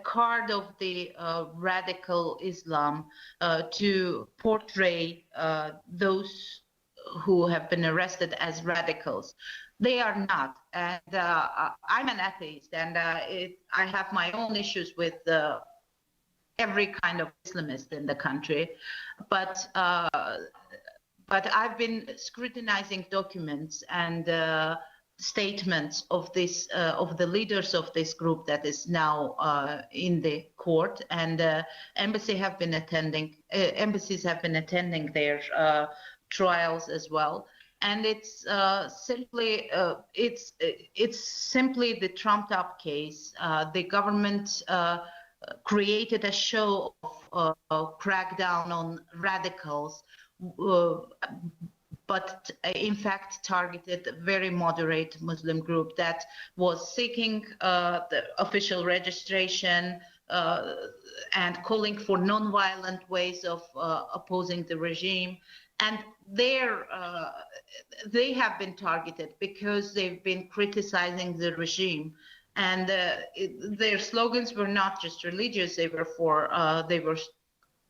card of the radical Islam to portray those who have been arrested as radicals. They are not. And I'm an atheist, and I have my own issues with every kind of Islamist in the country. But I've been scrutinizing documents and statements of this of the leaders of this group that is now in the court, and embassies have been attending their trials as well. And it's simply the trumped up case. The government created a show of crackdown on radicals, but in fact targeted a very moderate Muslim group that was seeking the official registration and calling for non-violent ways of opposing the regime. And they have been targeted because they've been criticizing the regime. And their slogans were not just religious; they were they were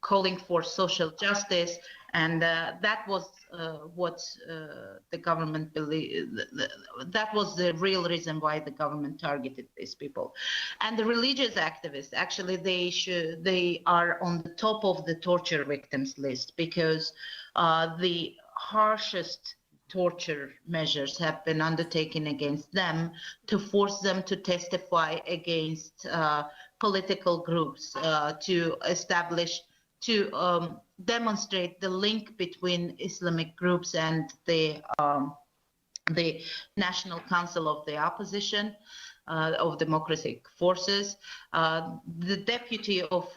calling for social justice, and that was what the government believed. That was the real reason why the government targeted these people. And the religious activists, actually, they are on the top of the torture victims list, because the harshest torture measures have been undertaken against them to force them to testify against political groups, to demonstrate the link between Islamic groups and the National Council of the Opposition, of Democratic Forces. The deputy of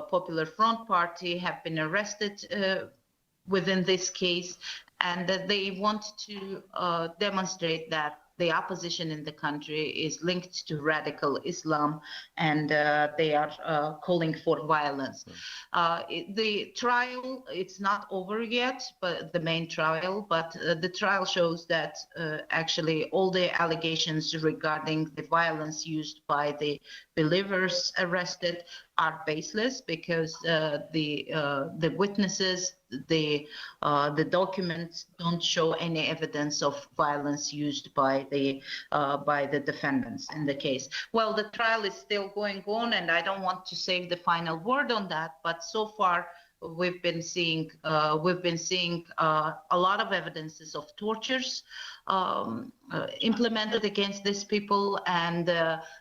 Popular Front Party have been arrested within this case, and that they want to demonstrate that the opposition in the country is linked to radical Islam, and they are calling for violence. The trial, it's not over yet, but the main trial, but the trial shows that actually all the allegations regarding the violence used by the believers arrested are baseless, because the witnesses, the documents don't show any evidence of violence used by the defendants in the case. Well, the trial is still going on, and I don't want to say the final word on that, but so far we've been seeing a lot of evidences of tortures implemented against these people, and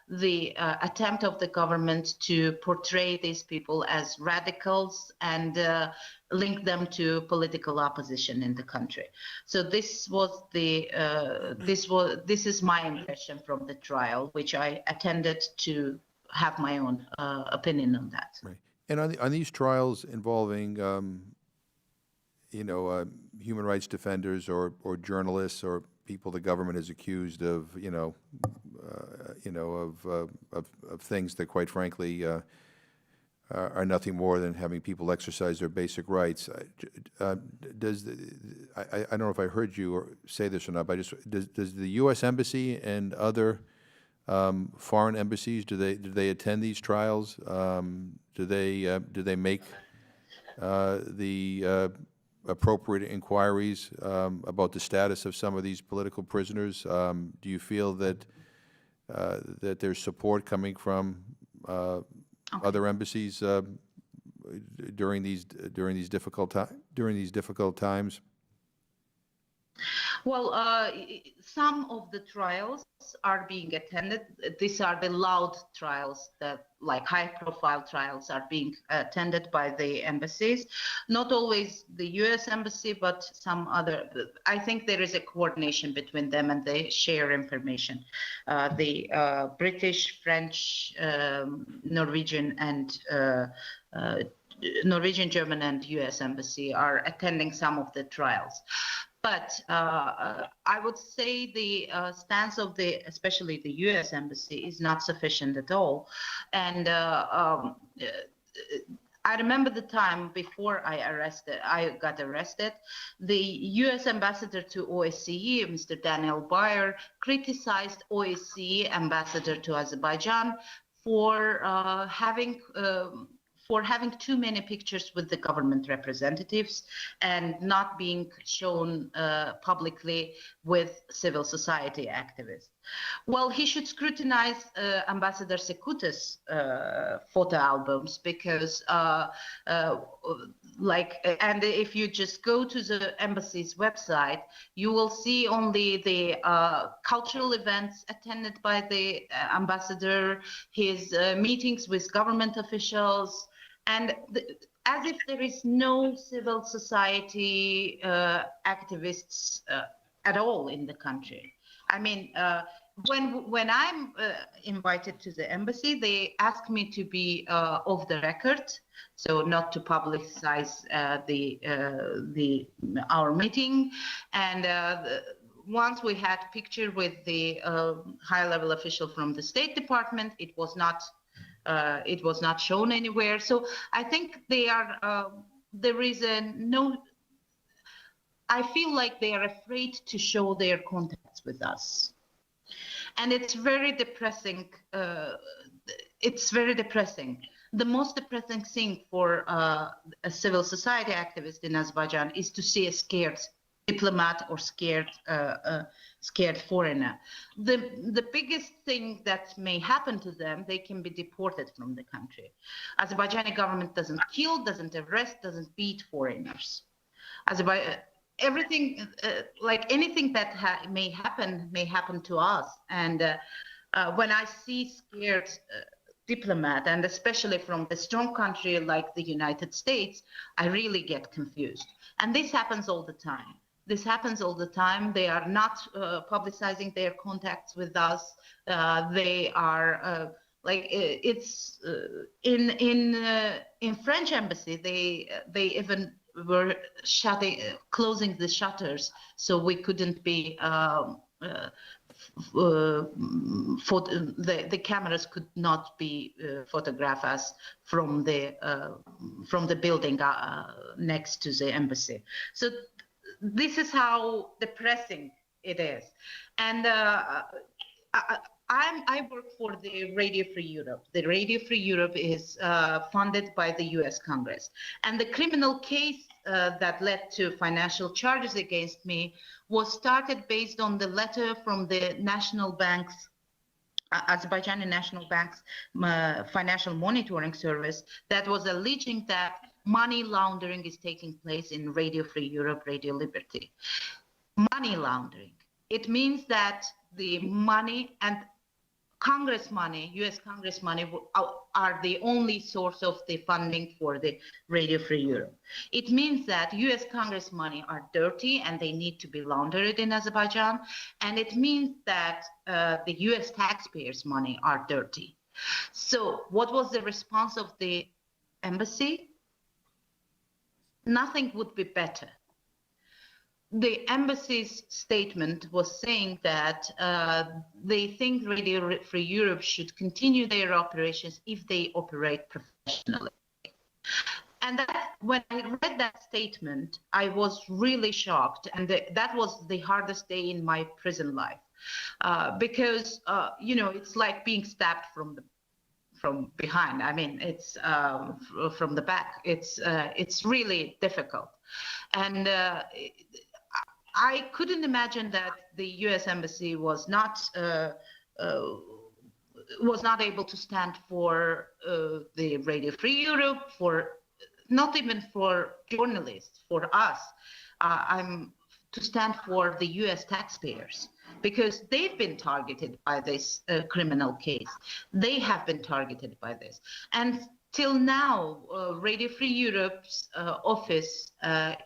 the attempt of the government to portray these people as radicals and link them to political opposition in the country. So this is my impression from the trial, which I attended to have my own opinion on that. Right. And on these trials involving, human rights defenders or journalists or people the government is accused of, of things that, quite frankly, are nothing more than having people exercise their basic rights. I don't know if I heard you say this or not, but does the U.S. Embassy and other foreign embassies, do they attend these trials? Do they make the appropriate inquiries about the status of some of these political prisoners? Do you feel that there's support coming from other embassies during these difficult times? Well, some of the trials are being attended. These are the loud trials, that like high-profile trials are being attended by the embassies. Not always the U.S. embassy, but some other. I think there is a coordination between them, and they share information. The British, French, Norwegian, and Norwegian, German, and U.S. embassy are attending some of the trials. But I would say the stance of especially the U.S. embassy is not sufficient at all. And I remember the time before I got arrested, the U.S. ambassador to OSCE, Mr. Daniel Bayer, criticized OSCE ambassador to Azerbaijan for having too many pictures with the government representatives and not being shown publicly with civil society activists. Well, he should scrutinize Ambassador Sekuta's photo albums, because and if you just go to the embassy's website, you will see only the cultural events attended by the ambassador, his meetings with government officials, and as if there is no civil society activists at all in the country. I mean, when I'm invited to the embassy, they ask me to be off the record, so not to publicize our meeting. And once we had picture with the high-level official from the State Department, it was not shown anywhere. So I think there is I feel like they are afraid to show their contacts with us. And it's very depressing. It's very depressing. The most depressing thing for a civil society activist in Azerbaijan is to see a scared diplomat or scared foreigner. The biggest thing that may happen to them, they can be deported from the country. Azerbaijani government doesn't kill, doesn't arrest, doesn't beat foreigners. Everything, like anything that may happen to us. And when I see scared diplomat, and especially from a strong country like the United States, I really get confused. And this happens all the time. They are not publicizing their contacts with us. They are it's in French embassy. They even were closing the shutters, so we couldn't be the cameras could not be photograph us from the building next to the embassy. So this is how depressing it is. And I work for the Radio Free Europe. The Radio Free Europe is funded by the US Congress. And the criminal case that led to financial charges against me was started based on the letter from the national banks, Azerbaijani National Bank's financial monitoring service, that was alleging that money laundering is taking place in Radio Free Europe, Radio Liberty. Money laundering. It means that the money and Congress money, US Congress money, are the only source of the funding for the Radio Free Europe. It means that US Congress money are dirty and they need to be laundered in Azerbaijan. And it means that the US taxpayers' money are dirty. So what was the response of the embassy? Nothing would be better. The embassy's statement was saying that they think Radio Free Europe should continue their operations if they operate professionally. And when I read that statement, I was really shocked. And that was the hardest day in my prison life. Because, it's like being stabbed from behind. I mean, it's from the back. It's really difficult. And I couldn't imagine that the U.S. Embassy was not able to stand for the Radio Free Europe, not even for journalists, for us. To stand for the U.S. taxpayers, because they've been targeted by this criminal case. They have been targeted by this. And till now, Radio Free Europe's office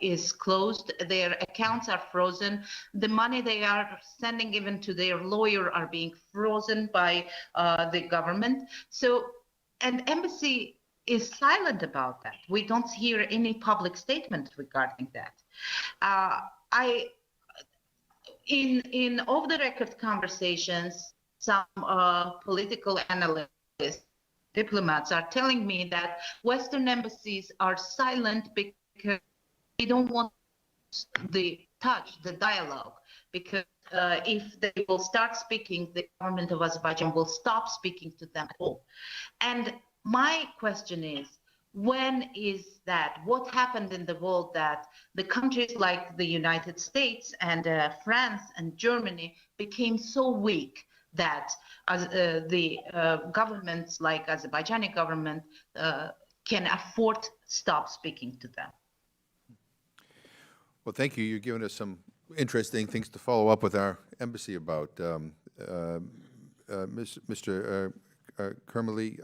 is closed. Their accounts are frozen. The money they are sending even to their lawyer are being frozen by the government. So, and embassy is silent about that. We don't hear any public statement regarding that. In off-the-record conversations, some political analysts, diplomats are telling me that Western embassies are silent because they don't want the dialogue, because if they will start speaking, the government of Azerbaijan will stop speaking to them at all. And my question is, when is that? What happened in the world that the countries like the United States and France and Germany became so weak that the governments like Azerbaijani government can afford to stop speaking to them? Well, thank you. You're giving us some interesting things to follow up with our embassy about. Mr. Kermely,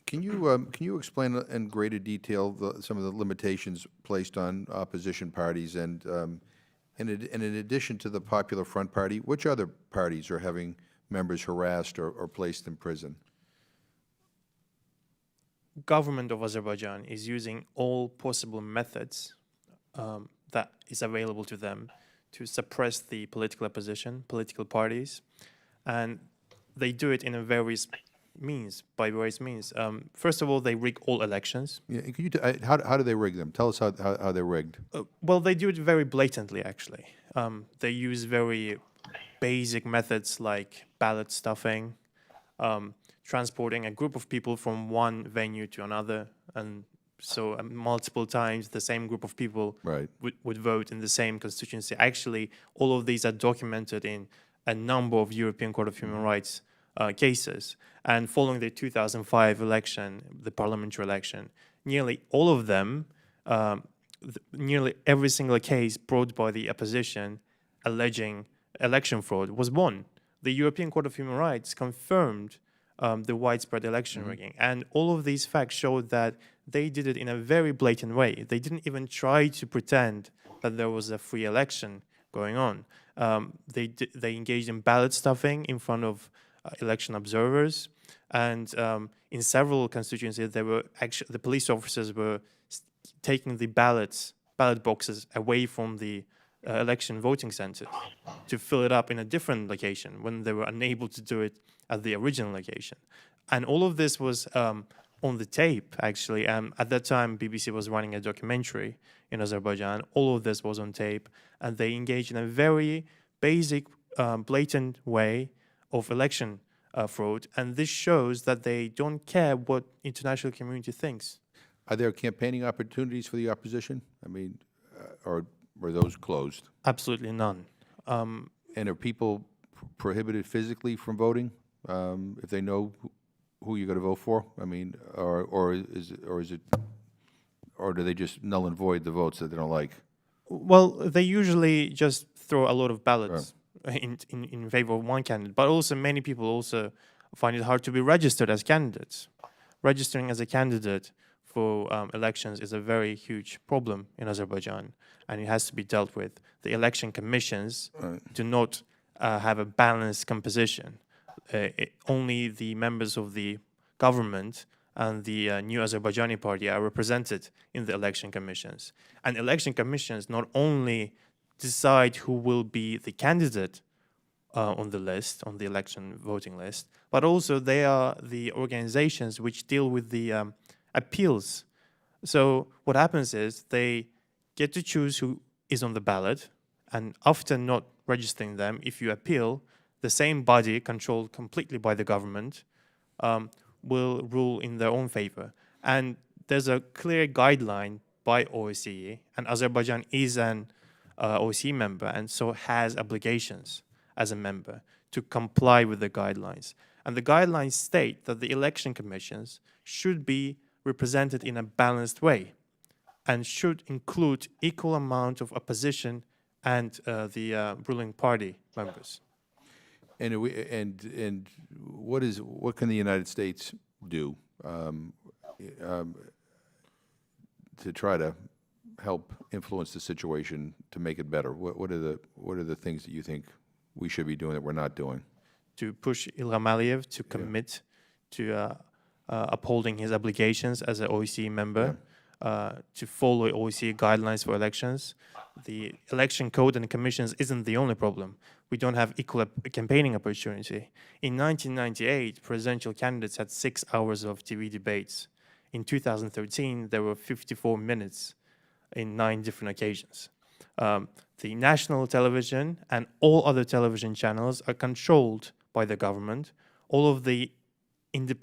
can you explain in greater detail some of the limitations placed on opposition parties, and in addition to the Popular Front Party, which other parties are having members harassed or placed in prison? Government of Azerbaijan is using all possible methods that is available to them to suppress the political opposition, political parties, and they do it in by various means. First of all, they rig all elections. Yeah, can you how do they rig them? Tell us how they're rigged. Well, they do it very blatantly, actually. They use very basic methods like ballot stuffing, transporting a group of people from one venue to another, and so multiple times the same group of people would vote in the same constituency. Actually, all of these are documented in a number of European Court of Human Rights cases. And following the 2005 election, the parliamentary election, nearly all of them, nearly every single case brought by the opposition alleging election fraud was won. The European Court of Human Rights confirmed the widespread election rigging. And all of these facts showed that they did it in a very blatant way. They didn't even try to pretend that there was a free election going on. They engaged in ballot stuffing in front of election observers. And in several constituencies, the police officers were taking the ballot boxes away from the election voting centers to fill it up in a different location when they were unable to do it at the original location. And all of this was on the tape, actually. At that time, BBC was running a documentary in Azerbaijan. All of this was on tape, and they engaged in a very basic, blatant way of election fraud. And this shows that they don't care what international community thinks. Are there campaigning opportunities for the opposition? I mean, or were those closed? Absolutely none. And are people prohibited physically from voting if they know who you're going to vote for? I mean, or do they just null and void the votes that they don't like? Well, they usually just throw a lot of ballots in favor of one candidate, but also many people also find it hard to be registered as candidates. Registering as a candidate for elections is a very huge problem in Azerbaijan, and it has to be dealt with. The election commissions do not have a balanced composition. Only the members of the government and the new Azerbaijani party are represented in the election commissions. And election commissions not only decide who will be the candidate on the list, on the election voting list, but also they are the organizations which deal with the appeals. So what happens is they get to choose who is on the ballot, and after not registering them, if you appeal, the same body, controlled completely by the government, will rule in their own favor. And there's a clear guideline by OSCE, and Azerbaijan is an OSCE member, and so has obligations as a member to comply with the guidelines. And the guidelines state that the election commissions should be represented in a balanced way and should include equal amount of opposition and the ruling party members. And what can the United States do to try to help influence the situation to make it better? What are the things that you think we should be doing that we're not doing? To push Ilham Aliyev to commit to upholding his obligations as an OSCE member, to follow OSCE guidelines for elections. The election code and commissions isn't the only problem. We don't have equal campaigning opportunity. In 1998, presidential candidates had 6 hours of TV debates. In 2013, there were 54 minutes in 9 different occasions. The national television and all other television channels are controlled by the government. All of the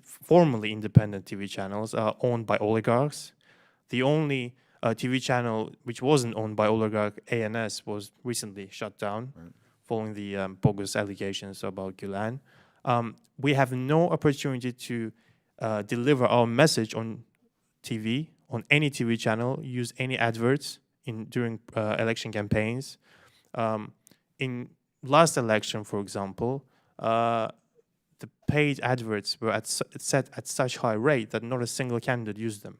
formerly independent TV channels are owned by oligarchs. The only TV channel which wasn't owned by oligarch, ANS, was recently shut down following the bogus allegations about Gulen. We have no opportunity to deliver our message on TV, on any TV channel, use any adverts during election campaigns. In last election, for example, the paid adverts were set at such high rate that not a single candidate used them.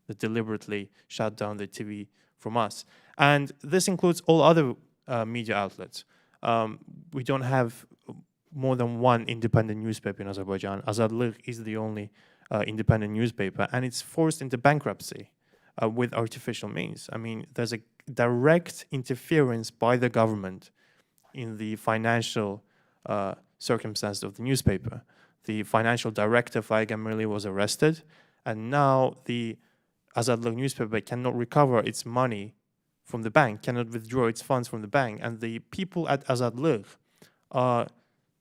They deliberately shut down the TV from us. And this includes all other media outlets. We don't have more than one independent newspaper in Azerbaijan. Azadlık is the only independent newspaper, and it's forced into bankruptcy with artificial means. I mean, there's a direct interference by the government in the financial circumstances of the newspaper. The financial director, Faiga Mirli, was arrested, and now the Azadlık newspaper cannot recover its money from the bank, cannot withdraw its funds from the bank, and the people at Azadlık are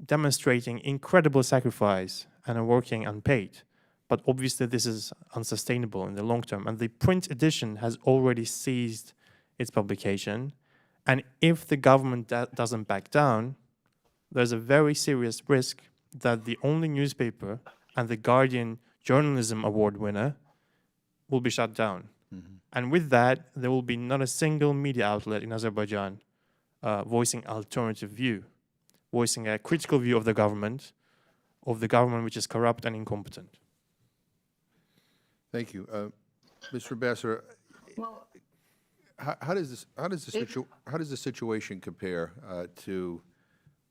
demonstrating incredible sacrifice and are working unpaid. But obviously this is unsustainable in the long term, and the print edition has already ceased its publication. And if the government doesn't back down, there's a very serious risk that the only newspaper and the Guardian Journalism Award winner will be shut down. And with that, there will be not a single media outlet in Azerbaijan voicing alternative view, voicing a critical view of the government which is corrupt and incompetent. Thank you. Mr. Ambassador, Well, how does the situation compare to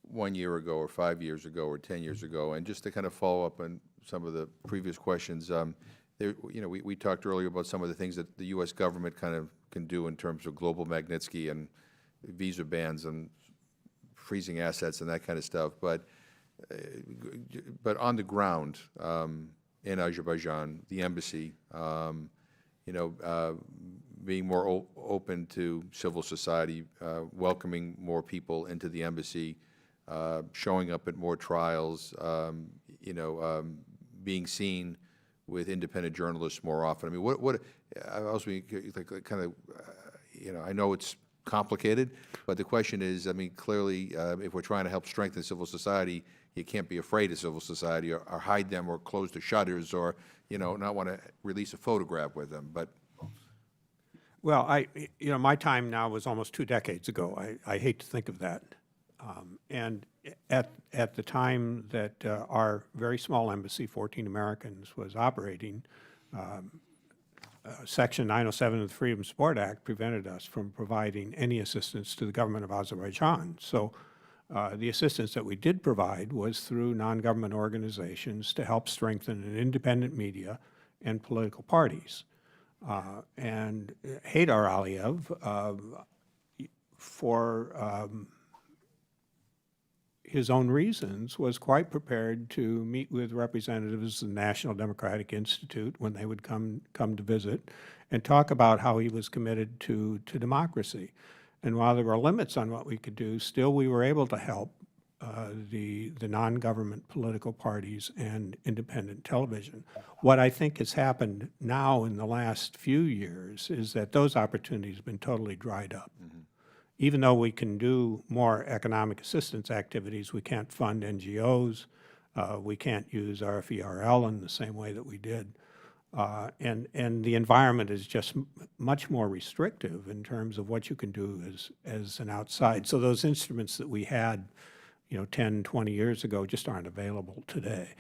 1 year ago or 5 years ago or 10 years ago? And just to kind of follow up on some of the previous questions, there, we talked earlier about some of the things that the U.S. government kind of can do in terms of global Magnitsky and visa bans and freezing assets and that kind of stuff. But on the ground in Azerbaijan, the embassy, being more open to civil society, welcoming more people into the embassy, showing up at more trials, being seen with independent journalists more often. I mean, what I also kind of, I know it's complicated, but the question is, I mean, clearly, if we're trying to help strengthen civil society, you can't be afraid of civil society or hide them or close the shutters or, not want to release a photograph with them. But Well, my time now was almost 2 decades ago. I hate to think of that. And at the time that our very small embassy, 14 Americans, was operating, Section 907 of the Freedom Sport Act prevented us from providing any assistance to the government of Azerbaijan. So the assistance that we did provide was through non-government organizations to help strengthen an independent media and political parties. And Haydar Aliyev, for his own reasons, was quite prepared to meet with representatives of the National Democratic Institute when they would come to visit and talk about how he was committed to democracy. And while there were limits on what we could do, still we were able to help the non-government political parties and independent television. What I think has happened now in the last few years is that those opportunities have been totally dried up. Mm-hmm. Even though we can do more economic assistance activities, we can't fund NGOs, we can't use RFERL in the same way that we did. And the environment is just much more restrictive in terms of what you can do as an outside. So those instruments that we had 10, 20 years ago just aren't available today.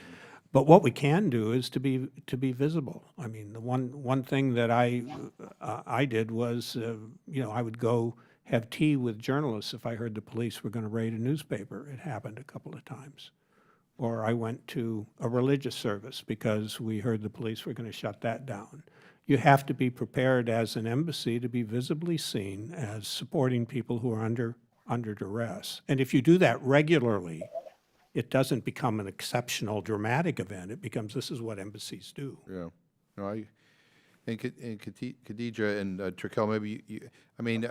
But what we can do is to be visible. I mean, the one thing that I did was, I would go have tea with journalists if I heard the police were going to raid a newspaper. It happened a couple of times. Or I went to a religious service because we heard the police were going to shut that down. You have to be prepared as an embassy to be visibly seen as supporting people who are under duress. And if you do that regularly, it doesn't become an exceptional, dramatic event. It becomes, this is what embassies do. Yeah. No, and Khadija and Turkel, maybe I mean,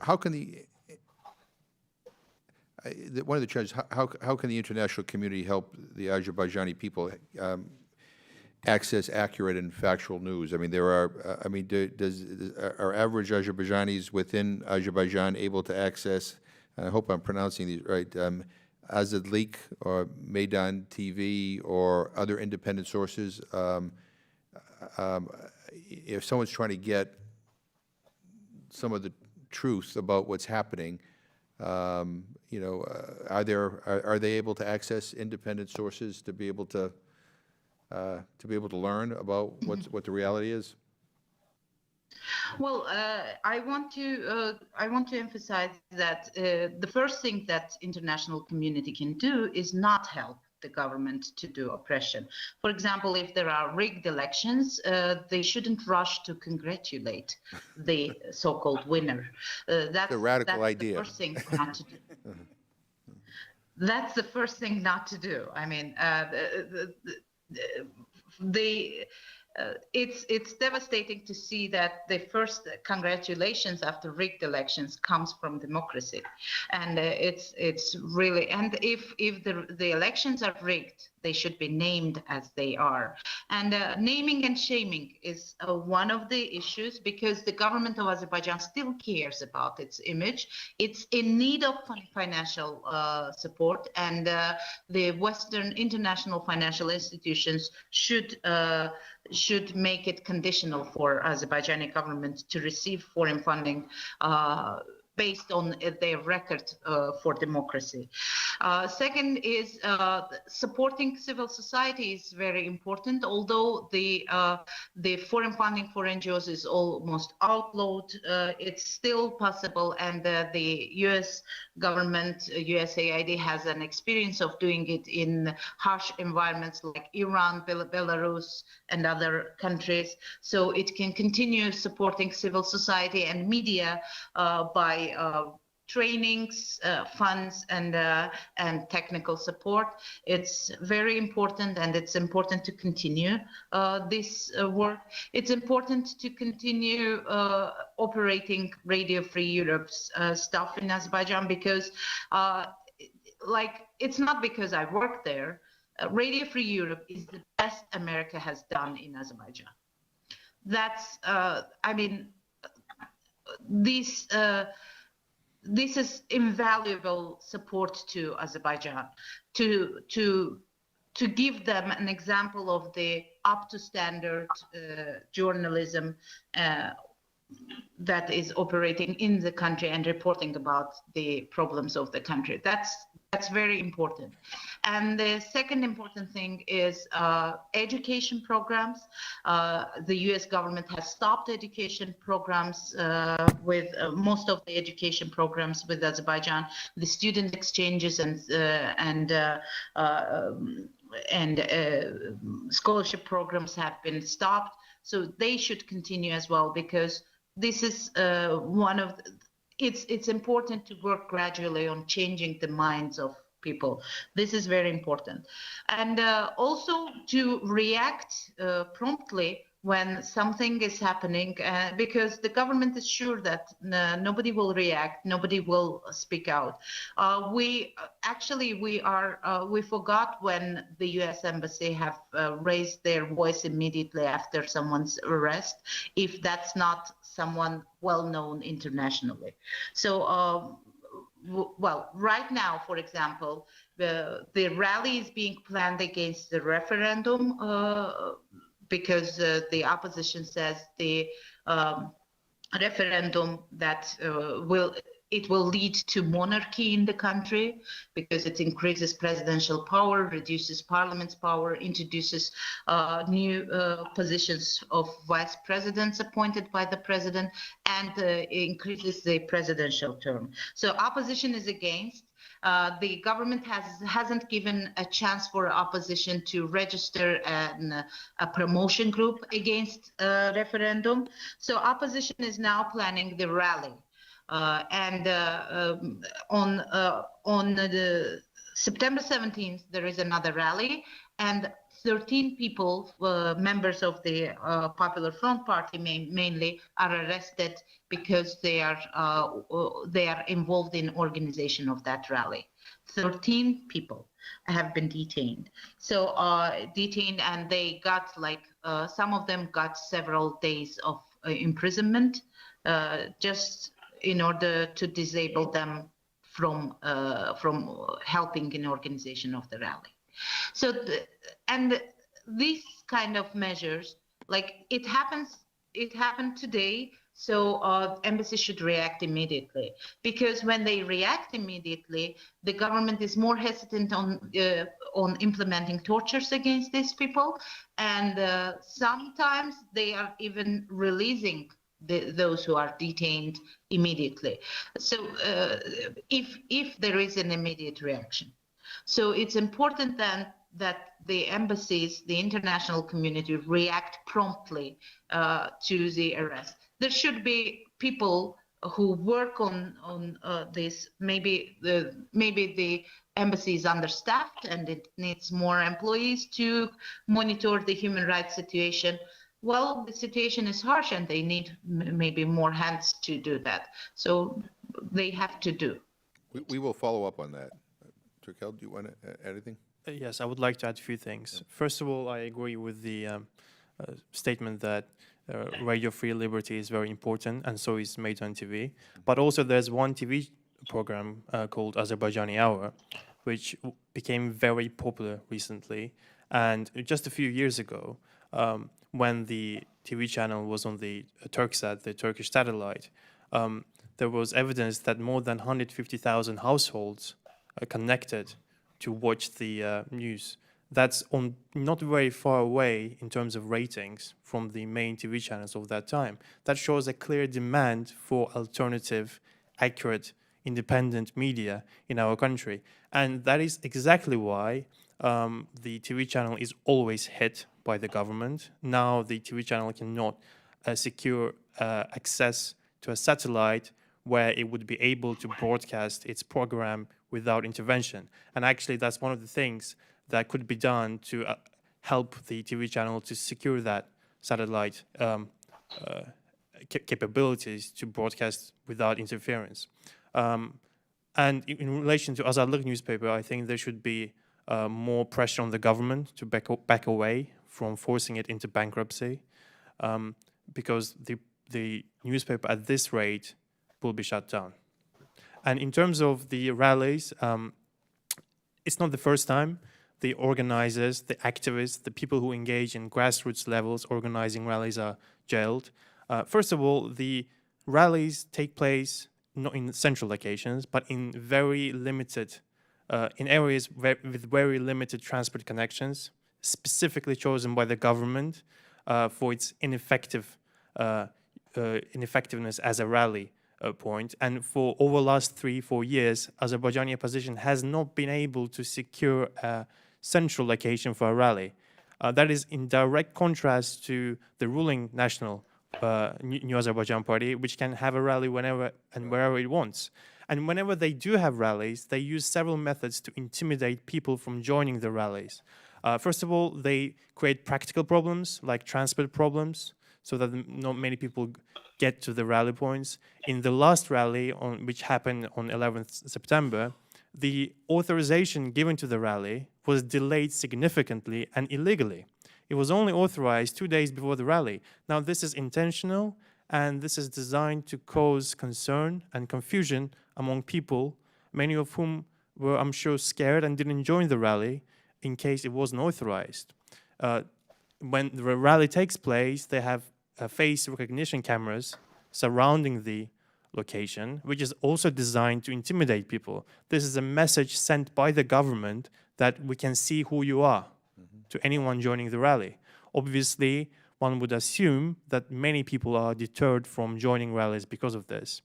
how can one of the challenges, how can the international community help the Azerbaijani people access accurate and factual news? I mean, are average Azerbaijanis within Azerbaijan able to access, and I hope I'm pronouncing these right, Azadlik or Maidan TV or other independent sources? If someone's trying to get some of the truth about what's happening, are they able to access independent sources to be able to learn about what the reality is? Well, I want to emphasize that the first thing that international community can do is not help the government to do oppression. For example, if there are rigged elections, they shouldn't rush to congratulate the so-called winner. That's a radical idea. The first thing not to do. That's the first thing not to do. I mean, it's devastating to see that the first congratulations after rigged elections comes from democracy, and it's really, and if the elections are rigged, they should be named as they are. And naming and shaming is one of the issues, because the government of Azerbaijan still cares about its image. It's in need of financial support, and the Western international financial institutions should make it conditional for Azerbaijani government to receive foreign funding based on their record for democracy. Second is supporting civil society is very important. Although the foreign funding for NGOs is almost outlawed, it's still possible, and the U.S. government, USAID, has an experience of doing it in harsh environments like Iran, Belarus, and other countries. So it can continue supporting civil society and media by trainings, funds, and technical support. It's very important, and it's important to continue this work. It's important to continue operating Radio Free Europe's stuff in Azerbaijan, because it's not because I work there. Radio Free Europe is the best America has done in Azerbaijan. That's, I mean, this is invaluable support to Azerbaijan, to give them an example of the up to standard journalism that is operating in the country and reporting about the problems of the country. That's very important. And the second important thing is education programs. The US government has stopped education programs with most of the education programs with Azerbaijan. The student exchanges and scholarship programs have been stopped. So they should continue as well, because this is it's important to work gradually on changing the minds of people. This is very important. And also to react promptly when something is happening, because the government is sure that nobody will react, nobody will speak out. We forgot when the U.S. Embassy have raised their voice immediately after someone's arrest, if that's not someone well-known internationally. So, well, right now, for example, the rally is being planned against the referendum, because the opposition says the referendum that will lead to monarchy in the country, because it increases presidential power, reduces parliament's power, introduces new positions of vice presidents appointed by the president, and increases the presidential term. So opposition is against. The government hasn't given a chance for opposition to register a promotion group against referendum. So opposition is now planning the rally. On the September 17th, there is another rally, and 13 people, members of the Popular Front Party mainly, are arrested because they are involved in organization of that rally. 13 people have been detained. So detained, and they got some of them got several days of imprisonment, just in order to disable them from helping in organization of the rally. So, and these kind of measures, it happened today. So embassy should react immediately, because when they react immediately, the government is more hesitant on implementing tortures against these people, and sometimes they are even releasing those who are detained immediately. So if there is an immediate reaction. So it's important then that the embassies, the international community, react promptly to the arrest. There should be people who work on this. Maybe the embassy is understaffed and it needs more employees to monitor the human rights situation. Well, the situation is harsh and they need maybe more hands to do that. So they have to do. We will follow up on that. Turkel, do you want to add anything? Yes, I would like to add a few things. First of all, I agree with the statement that Radio Free Liberty is very important, and so is Maidan TV. But also there's one TV program called Azerbaijani Hour, which became very popular recently. And just a few years ago, when the TV channel was on the Turksat, the Turkish satellite, there was evidence that more than 150,000 households are connected to watch the news. That's on not very far away in terms of ratings from the main TV channels of that time. That shows a clear demand for alternative, accurate, independent media in our country. And that is exactly why the TV channel is always hit by the government. Now the TV channel cannot secure access to a satellite where it would be able to broadcast its program without intervention. And actually, that's one of the things that could be done to help the TV channel to secure that satellite capabilities to broadcast without interference. And in relation to Azadlık newspaper, I think there should be more pressure on the government to back away from forcing it into bankruptcy, because the newspaper at this rate will be shut down. And in terms of the rallies, it's not the first time the organizers, the activists, the people who engage in grassroots levels organizing rallies are jailed. First of all, the rallies take place not in central locations, but in very limited, in areas with very limited transport connections, specifically chosen by the government for its ineffectiveness as a rally point. And for over the last 3-4 years, Azerbaijani opposition has not been able to secure a central location for a rally. That is in direct contrast to the ruling national New Azerbaijan Party, which can have a rally whenever and wherever it wants. And whenever they do have rallies, they use several methods to intimidate people from joining the rallies. First of all, they create practical problems, like transport problems, so that not many people get to the rally points. In the last rally, which happened on 11th September, the authorization given to the rally was delayed significantly and illegally. It was only authorized 2 days before the rally. Now, this is intentional, and this is designed to cause concern and confusion among people, many of whom were, I'm sure, scared and didn't join the rally in case it wasn't authorized. When the rally takes place, they have face recognition cameras surrounding the location, which is also designed to intimidate people. This is a message sent by the government that we can see who you are to anyone joining the rally. Obviously, one would assume that many people are deterred from joining rallies because of this.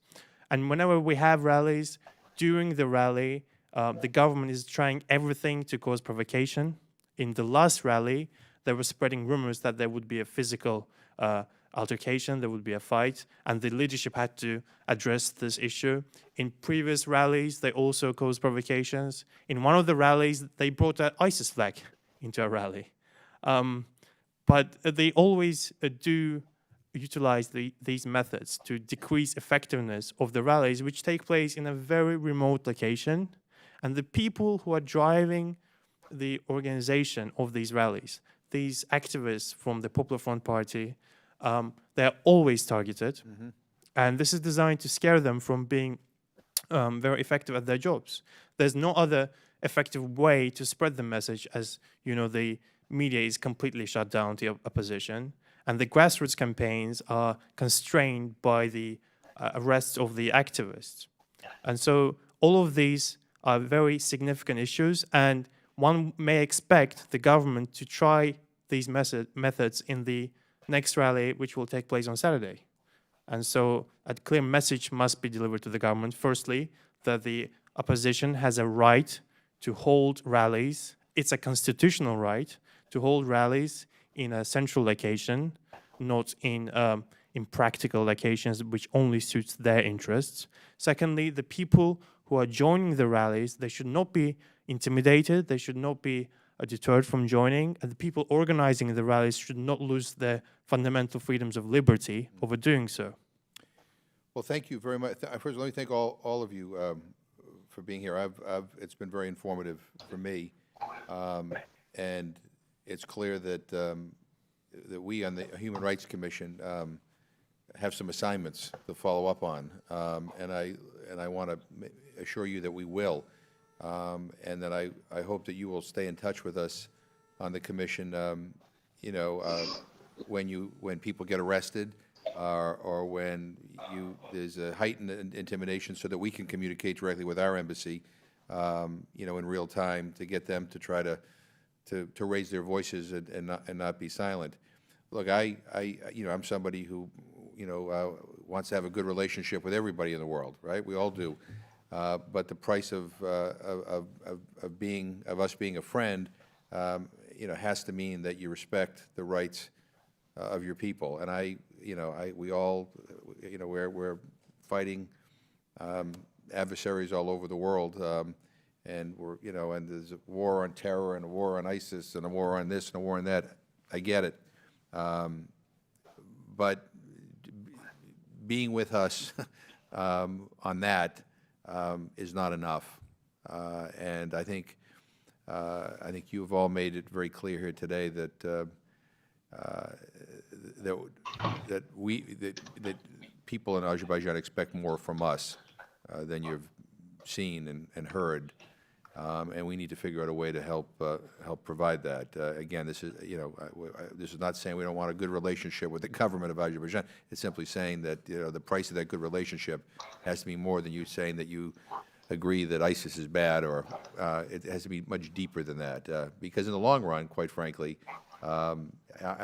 And whenever we have rallies, during the rally, the government is trying everything to cause provocation. In the last rally, they were spreading rumors that there would be a physical altercation, there would be a fight, and the leadership had to address this issue. In previous rallies, they also caused provocations. In one of the rallies, they brought an ISIS flag into a rally. But they always do utilize these methods to decrease effectiveness of the rallies, which take place in a very remote location. And the people who are driving the organization of these rallies, these activists from the Popular Front Party, they're always targeted. And this is designed to scare them from being very effective at their jobs. There's no other effective way to spread the message, as you know, the media is completely shut down to opposition, and the grassroots campaigns are constrained by the arrests of the activists. And so all of these are very significant issues, and one may expect the government to try these methods in the next rally, which will take place on Saturday. And so a clear message must be delivered to the government. Firstly, that the opposition has a right to hold rallies. It's a constitutional right to hold rallies in a central location, not in practical locations which only suits their interests. Secondly, the people who are joining the rallies, they should not be intimidated, they should not be deterred from joining, and the people organizing the rallies should not lose their fundamental freedoms of liberty over doing so. Well, thank you very much. First, let me thank all of you for being here. It's been very informative for me, and it's clear that that we on the Human Rights Commission have some assignments to follow up on, and I want to assure you that we will, and that I hope that you will stay in touch with us on the commission. You know, when people get arrested, or when there's a heightened intimidation so that we can communicate directly with our embassy, you know, in real time to get them to try to raise their voices and not be silent. Look, you know, I'm somebody who, you know, wants to have a good relationship with everybody in the world, right? We all do. But the price of us being a friend, you know, has to mean that you respect the rights of your people. And you know, we all, you know, we're fighting adversaries all over the world, and you know, and there's a war on terror and a war on ISIS and a war on this and a war on that. I get it, but being with us on that is not enough, and I think you have all made it very clear here today that that people in Azerbaijan expect more from us than you've seen and heard, and we need to figure out a way to help provide that. Again, this is, you know, this is not saying we don't want a good relationship with the government of Azerbaijan. It's simply saying that, you know, the price of that good relationship has to be more than you saying that you agree that ISIS is bad, or it has to be much deeper than that. Because in the long run, quite frankly, and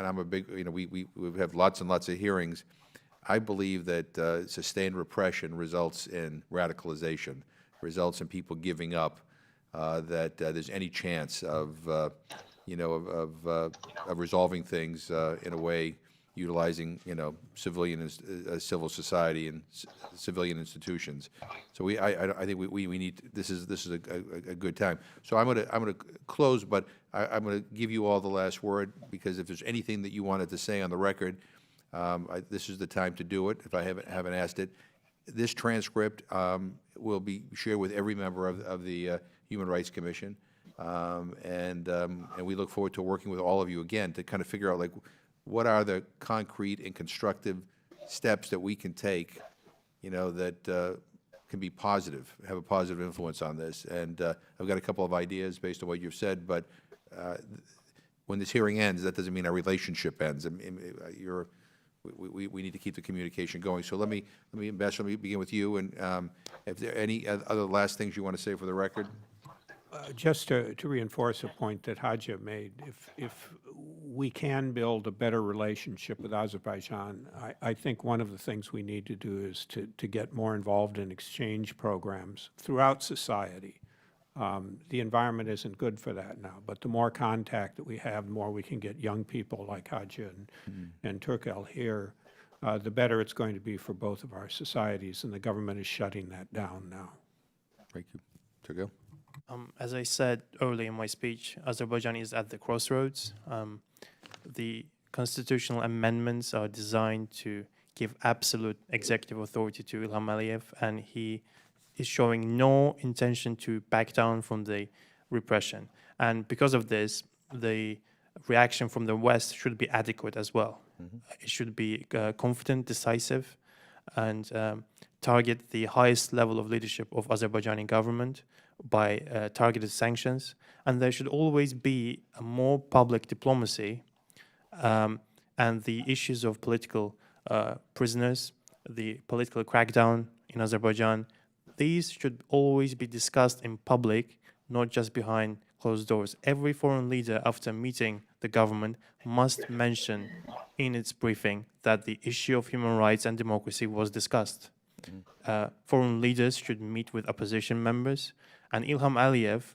I'm a big, you know, we have lots and lots of hearings. I believe that sustained repression results in radicalization, results in people giving up, that there's any chance of, you know, of resolving things in a way utilizing, you know, civil society and civilian institutions. So I think we need, this is a good time. So I'm gonna close, but I'm gonna give you all the last word, because if there's anything that you wanted to say on the record, this is the time to do it. If I haven't asked it, this transcript will be shared with every member of the Human Rights Commission, and we look forward to working with all of you again to kind of figure out, like, what are the concrete and constructive steps that we can take, you know, that can be positive, have a positive influence on this. And I've got a couple of ideas based on what you've said, but when this hearing ends, that doesn't mean our relationship ends. I mean, we need to keep the communication going. So Ambassador, let me begin with you, and if there are any other last things you want to say for the record. Just to reinforce a point that Hadja made, if we can build a better relationship with Azerbaijan, I think one of the things we need to do is to get more involved in exchange programs throughout society. The environment isn't good for that now, but the more contact that we have, the more we can get young people like Hadja and Turkel here, the better it's going to be for both of our societies, and the government is shutting that down now. Thank you. Turkel? As I said earlier in my speech, Azerbaijan is at the crossroads. The constitutional amendments are designed to give absolute executive authority to Ilham Aliyev, and he is showing no intention to back down from the repression. And because of this, the reaction from the West should be adequate as well. It should be confident, decisive, and target the highest level of leadership of Azerbaijani government by targeted sanctions. And there should always be a more public diplomacy, and the issues of political prisoners, the political crackdown in Azerbaijan, these should always be discussed in public, not just behind closed doors. Every foreign leader, after meeting the government, must mention in its briefing that the issue of human rights and democracy was discussed. Foreign leaders should meet with opposition members, and Ilham Aliyev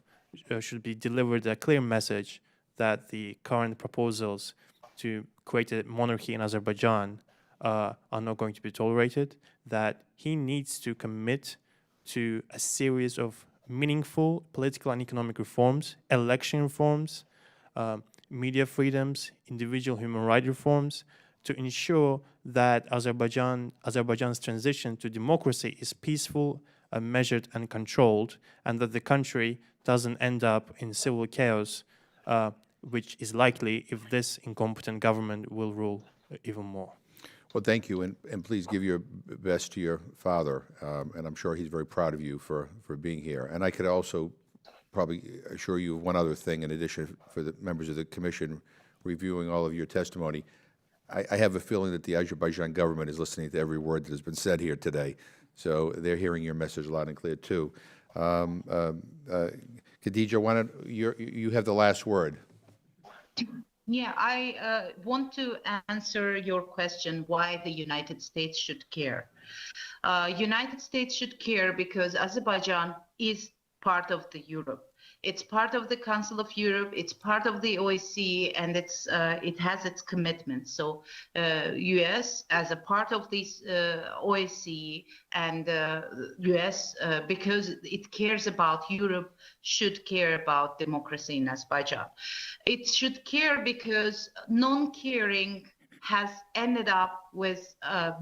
should be delivered a clear message that the current proposals to create a monarchy in Azerbaijan are not going to be tolerated, that he needs to commit to a series of meaningful political and economic reforms, election reforms, media freedoms, individual human rights reforms, to ensure that Azerbaijan's transition to democracy is peaceful, measured and controlled, and that the country doesn't end up in civil chaos, which is likely if this incompetent government will rule even more. Well, thank you, and please give your best to your father, and I'm sure he's very proud of you for being here. And I could also probably assure you of one other thing in addition for the members of the Commission reviewing all of your testimony. I have a feeling that the Azerbaijan government is listening to every word that has been said here today, so they're hearing your message loud and clear, too. Khadija, why don't you have the last word? Yeah, I want to answer your question why the United States should care. United States should care because Azerbaijan is part of the Europe. It's part of the Council of Europe. It's part of the OSCE, and it has its commitments. So, U.S. as a part of this OSCE and U.S. Because it cares about Europe, should care about democracy in Azerbaijan. It should care because non-caring has ended up with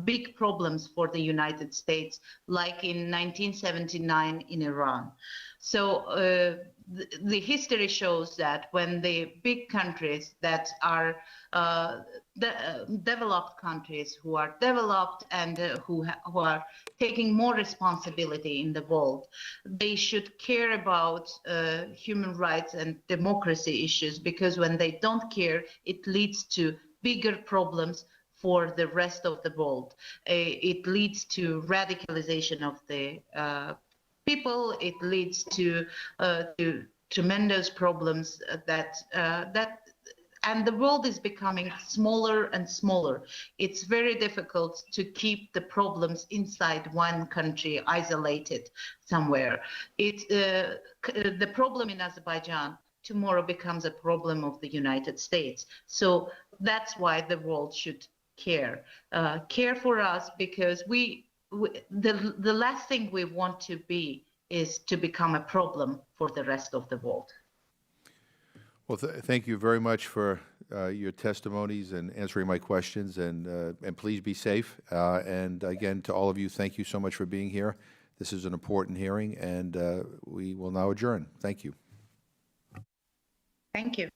big problems for the United States, like in 1979 in Iran. So the history shows that when the big countries that are developed countries who are developed and who are taking more responsibility in the world, they should care about human rights and democracy issues, because when they don't care, it leads to bigger problems for the rest of the world. It leads to radicalization of the people. It leads to tremendous problems and the world is becoming smaller and smaller. It's very difficult to keep the problems inside one country, isolated somewhere. The problem in Azerbaijan tomorrow becomes a problem of the United States. So that's why the world should care. Care for us, because the last thing we want to be is to become a problem for the rest of the world. Well, thank you very much for your testimonies and answering my questions, and please be safe. And again, to all of you, thank you so much for being here. This is an important hearing, and we will now adjourn. Thank you. Thank you.